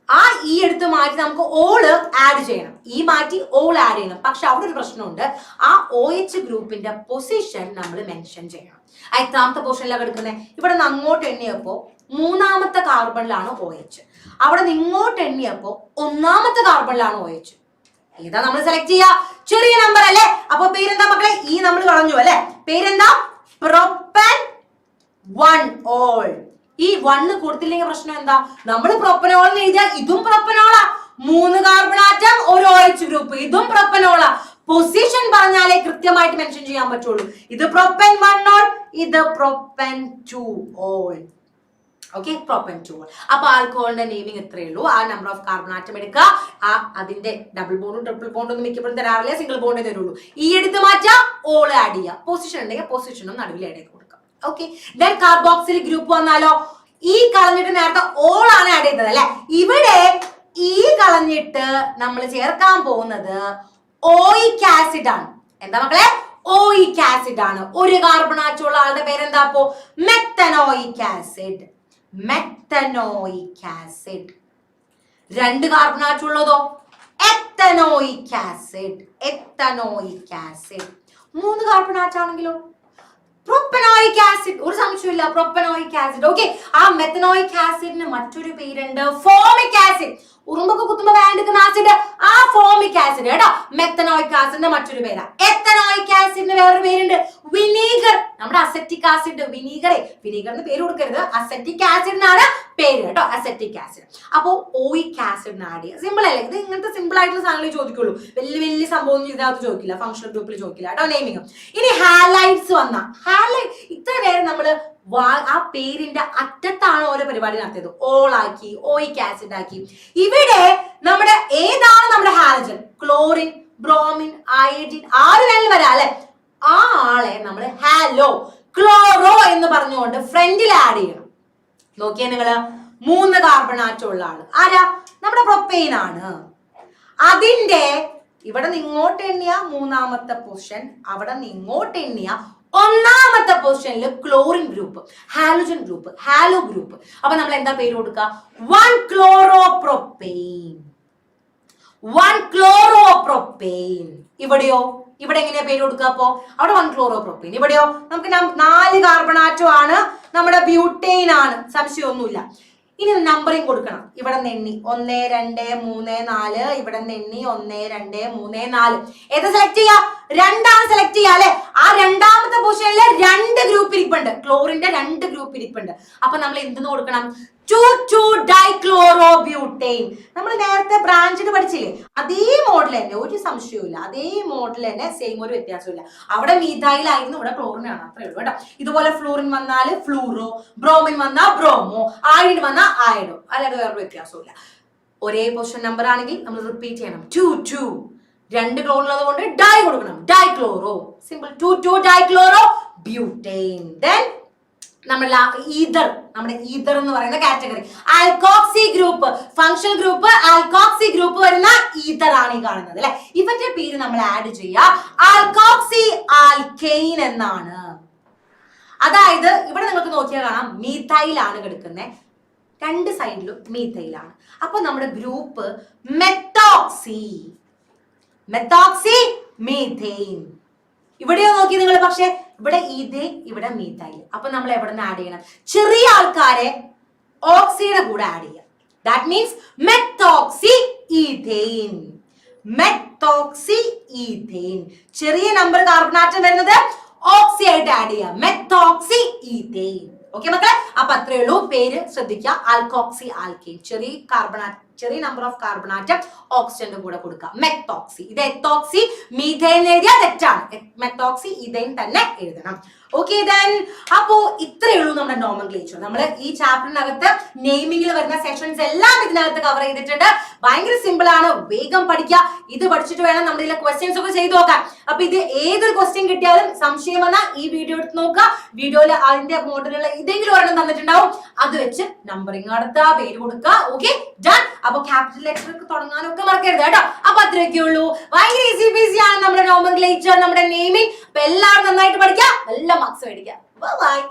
ആ ഈ എടുത്ത് മാറ്റി നമുക്ക് ഓള് ആഡ് ചെയ്യണം, ഈ മാറ്റി ഓൾ ആഡ് ചെയ്യണം. പക്ഷെ അവിടെ ഒരു പ്രശ്നമുണ്ട്, ആ OH ഗ്രൂപ്പിന്റെ പൊസിഷൻ നമ്മൾ മെൻഷൻ ചെയ്യണം. എത്രാമത്തെ പൊസിഷനിലാണ് എടുക്കുന്നത്, ഇവിടെ നിന്ന് അങ്ങോട്ട് എണ്ണിയപ്പോ മൂന്നാമത്തെ കാർബണിലാണ് OH, അവിടെ നിന്ന് ഇങ്ങോട്ട് എണ്ണിയപ്പോ ഒന്നാമത്തെ കാർബണിലാണ് OH. ഏതാ നമ്മൾ സെലക്ട് ചെയ്യാ, ചെറിയ നമ്പർ അല്ലേ. അപ്പൊ പേരെന്താ മക്കളെ, ഈ നമ്മൾ കളഞ്ഞു അല്ലെ, പേരെന്താ, പ്രൊപ്പൻ 1 ഓൾ. ഈ 1 കൊടുത്തില്ലെങ്കിൽ പ്രശ്നം എന്താ, നമ്മൾ പ്രൊപ്പനോൾ എന്ന് എഴുതിയാൽ ഇതും പ്രൊപ്പനോളാ, 3 കാർബൺ ആറ്റം ഒരു OH ഗ്രൂപ്പ്, ഇതും പ്രൊപ്പനോളാ. പൊസിഷൻ പറഞ്ഞാലേ കൃത്യമായിട്ട് മെൻഷൻ ചെയ്യാൻ പറ്റുള്ളൂ. ഇത് പ്രൊപ്പൻ 1 ഓൾ, ഇത് propan 2 all. Okay, propan 2 all. അപ്പൊ ആൽക്കഹോളിന്റെ നെയിമിംഗ് ഇത്രയേ ഉള്ളൂ. ആ നമ്പർ ഓഫ് കാർബൺ ആറ്റം എടുക്കുക, അതിന്റെ ഡബിൾ ബോണ്ടും ട്രിപ്പിൾ ബോണ്ടും ഒന്നും മിക്കപ്പോഴും തരാറില്ല, സിംഗിൾ ബോണ്ടേ തരുള്ളൂ. ഈ എടുത്ത് മാറ്റാ, ഓൾ ആഡ് ചെയ്യുക, പൊസിഷൻ ഉണ്ടെങ്കിൽ പൊസിഷനും നടുവിൽ ആഡ് ചെയ്ത് കൊടുക്കുക. ഓക്കെ, ദെൻ കാർബോക്സിലിക് ഗ്രൂപ്പ് വന്നാലോ, ഈ കളഞ്ഞിട്ട് നേരത്തെ ഓൾ ആണ് ആഡ് ചെയ്തത് അല്ലെ, ഇവിടെ ഈ കളഞ്ഞിട്ട് നമ്മൾ ചേർക്കാൻ പോകുന്നത് ഓയിക് ആസിഡ് ആണ്. എന്താ മക്കളെ, ഓയിക് ആസിഡ് ആണ്. ഒരു കാർബൺ ആറ്റുള്ള ആളുടെ പേരെന്താ, അപ്പോ methanoic acid. Methanoic acid. 2 carbon ആറ്റുള്ളതോ ethanoic acid. Ethanoic acid. 3 carbon ആറ്റാണെങ്കിലോ പ്രൊപ്പനോയിക് ആസിഡ്. ഒരു സംശയമില്ല, പ്രൊപ്പനോയിക് ആസിഡ്. ഓക്കെ, ആ മെത്തനോയിക് ആസിഡിന് മറ്റൊരു പേരുണ്ട്, ഫോമിക് ആസിഡ്. ഉറുമ്പൊക്കെ കുത്തുമ്പോ വേണ്ടിക്കുന്ന ആസിഡ്, ആ ഫോമിക് ആസിഡ് കേട്ടോ. മെത്തനോയിക് ആസിഡിന്റെ മറ്റൊരു പേരാ. എത്തനോയിക് ആസിഡിന് വേറൊരു പേരുണ്ട്, വിനീഗർ. നമ്മുടെ അസെറ്റിക് ആസിഡ്, വിനീഗറിന് പേര് കൊടുക്കരുത്, അസെറ്റിക് ആസിഡിനാണ് പേര് കേട്ടോ, അസെറ്റിക് ആസിഡ്. അപ്പൊ ഓയിക് ആസിഡിന് ആഡ് ചെയ്യുക. സിമ്പിൾ അല്ലേ, ഇത് ഇങ്ങനത്തെ സിമ്പിൾ ആയിട്ടുള്ള സാധനങ്ങളെ ചോദിക്കുള്ളൂ, വലിയ സംഭവം ഇതിനകത്ത് ചോദിക്കില്ല, ഫംഗ്ഷണൽ ഗ്രൂപ്പിൽ ചോദിക്കില്ല കേട്ടോ നെയിമിങ്. ഇനി ഹാലൈറ്റ്സ് വന്ന ഇത്ര നേരം നമ്മള് ആ പേരിന്റെ അറ്റത്താണ് ഓരോ പരിപാടി നടത്തിയത്, ഓൾ ആക്കി, ഓയിക് ആസിഡ് ആക്കി. ഇവിടെ നമ്മുടെ ഏതാണ് നമ്മുടെ ഹാലജൻ, ക്ലോറിൻ, ബ്രോമിൻ, അയഡിൻ, ആറ് വേണമെങ്കിൽ വരാം അല്ലെ. ആ ആളെ നമ്മൾ ഹാലോ ക്ലോറോ എന്ന് പറഞ്ഞുകൊണ്ട് ഫ്രണ്ടിൽ ആഡ് ചെയ്യണം. നോക്കിയേ നിങ്ങള്, 3 കാർബൺ ആറ്റം ഉള്ള ആള് ആരാ, നമ്മുടെ പ്രൊപ്പെയിൻ ആണ്. അതിന്റെ ഇവിടെ നിന്ന് ഇങ്ങോട്ട് എണ്ണിയ മൂന്നാമത്തെ പൊസിഷൻ, അവിടെ നിന്ന് ഇങ്ങോട്ട് എണ്ണിയ ഒന്നാമത്തെ പൊസിഷനിൽ chlorine group, halogen group, halo group. അപ്പൊ നമ്മൾ എന്താ പേര് കൊടുക്കുക, 1 ക്ലോറോപ്രൊപ്പെയിൻ. 1 ക്ലോറോപ്രൊപ്പെയിൻ. ഇവിടെയോ, ഇവിടെ എങ്ങനെയാ പേര് കൊടുക്കുക, അപ്പോ അവിടെ 1 ക്ലോറോപ്രൊപ്പെയിൻ. ഇവിടെയോ നമുക്ക് 4 കാർബൺ ആറ്റം ആണ്, നമ്മുടെ ബ്യൂട്ടെയിൻ ആണ്, സംശയമൊന്നുമില്ല. ഇനി നമ്പറിങ് കൊടുക്കണം. ഇവിടെ നെണ്ണി 1 2 3 4, ഇവിടെ നെണ്ണി 1 2 3 4. ഏത് സെലക്ട് ചെയ്യാ, 2 സെലക്ട് ചെയ്യാ അല്ലെ. ആ രണ്ടാമത്തെ പൊസിഷനിലെ 2 ഗ്രൂപ്പ് ഇരിപ്പുണ്ട്, ക്ലോറിന്റെ 2 ഗ്രൂപ്പ് ഇരിപ്പുണ്ട്. അപ്പൊ നമ്മൾ എന്തെന്ന് കൊടുക്കണം, 2,2-ഡൈക്ലോറോബ്യൂട്ടെയിൻ. നമ്മൾ നേരത്തെ ബ്രാഞ്ചിന് പഠിച്ചില്ലേ, അതേ മോഡൽ തന്നെ, ഒരു സംശയവും അതേ മോഡൽ തന്നെ, സെയിം, ഒരു വ്യത്യാസമില്ല. അവിടെ മീഥൈൽ ആയിരുന്നു, ഇവിടെ ക്ലോറിൻ ആണ്, അത്രേ ഉള്ളൂ കേട്ടോ. ഇതുപോലെ ഫ്ലൂറിൻ വന്നാൽ ഫ്ലൂറോ, ബ്രോമിൻ വന്നാൽ ബ്രോമോ, ആയിഡ് വന്നാൽ ആയിഡോ, അല്ലാതെ വേറൊരു വ്യത്യാസവും ഇല്ല. ഒരേ പൊസിഷൻ നമ്പർ ആണെങ്കിൽ നമ്മൾ റിപ്പീറ്റ് ചെയ്യണം, 2 2 ക്ലോറിൻ ഉള്ളത് കൊണ്ട് ഡൈ കൊടുക്കണം, ഡൈക്ലോറോ, സിമ്പിൾ, 2,2-ഡൈക്ലോറോ ബ്യൂട്ടെയിൻ. ദെൻ നമ്മുടെ ഈതർ എന്ന് പറയുന്ന category, alkoxy group, function group, alkoxy group വരുന്ന ഈതർ ആണ് ഈ കാണുന്നത് അല്ലെ. ഇവന്റെ പേര് നമ്മൾ ആഡ് ചെയ്യുക, ആൽക്കോക്സി ആൽക്കെയിൻ എന്നാണ്. അതായത് ഇവിടെ നിങ്ങൾക്ക് നോക്കിയാൽ കാണാം, മീഥൈലാണ് കിടക്കുന്നത്, 2 സൈഡിലും മീഥൈലാണ്. അപ്പൊ നമ്മുടെ ഗ്രൂപ്പ് മെത്തോക്സി, മീഥെയിൻ. ഇവിടെയോ നോക്കി നിങ്ങൾ, പക്ഷെ ഇവിടെ ഈഥെയിൻ, ഇവിടെ മീഥൈൽ. അപ്പൊ നമ്മൾ എവിടെ നിന്ന് ആഡ് ചെയ്യണം, ചെറിയ ആൾക്കാരെ ഓക്സിയുടെ കൂടെ ആഡ് ചെയ്യാം. That means methoxy ethane. Methoxy ethane. ചെറിയ നമ്പർ കാർബൺ ആറ്റം വരുന്നത് ഓക്സി ആയിട്ട് ആഡ് ചെയ്യാം, മെത്തോക്സി ഈഥെയിൻ. ഓക്കെ മക്കളെ, അപ്പൊ അത്രേ ഉള്ളൂ. പേര് ശ്രദ്ധിക്കുക, ആൽക്കോക്സി ആൽക്കെയിൻ, ചെറിയ നമ്പർ ഓഫ് കാർബൺ ആറ്റം ഓക്സിജന്റെ കൂടെ കൊടുക്കുക. മെത്തോക്സി, ഇത് എത്തോക്സി മീഥൈൻ എഴുതിയാൽ തെറ്റാണ്, മെത്തോക്സി ഇതേൻ തന്നെ എഴുതണം. ഓക്കെ ദെൻ, അപ്പോ ഇത്രയേ ഉള്ളൂ നമ്മുടെ നോമൻക്ലേച്ചർ. നമ്മൾ ഈ ചാപ്റ്ററിനകത്ത് നെയിമിംഗിൽ വരുന്ന സെഷൻസ് എല്ലാം ഇതിനകത്ത് കവർ ചെയ്തിട്ടുണ്ട്. ഭയങ്കര സിമ്പിൾ ആണ്, വേഗം പഠിക്കുക. ഇത് പഠിച്ചിട്ട് വേണം നമ്മൾ ഇതിലെ ക്വസ്റ്റ്യൻസ് ഒക്കെ ചെയ്തു നോക്കാൻ. അപ്പൊ ഇത് ഏതൊരു ക്വസ്റ്റ്യൻ കിട്ടിയാലും സംശയം വന്നാൽ ഈ വീഡിയോ എടുത്ത് നോക്കുക. വീഡിയോയിൽ അതിന്റെ മോഡലുള്ള ഏതെങ്കിലും ഒരെണ്ണം തന്നിട്ടുണ്ടാവും, അത് വെച്ച് നമ്പറിംഗ് നടത്തുക, പേര് കൊടുക്കുക. Okay done. അപ്പൊ ക്യാപിറ്റൽ ലെറ്റർ തുടങ്ങാനൊക്കെ മറക്കരുത് കേട്ടോ. അപ്പൊ അത്രയൊക്കെ ഉള്ളൂ. ഭയങ്കര ഈസി ആണ് നമ്മുടെ നോമൻക്ലേച്ചർ, നമ്മുടെ നെയിമിംഗ്. അപ്പൊ എല്ലാവരും നന്നായിട്ട് പഠിക്കുക, നല്ല മാർക്സ് മേടിക്കുക. ബൈ.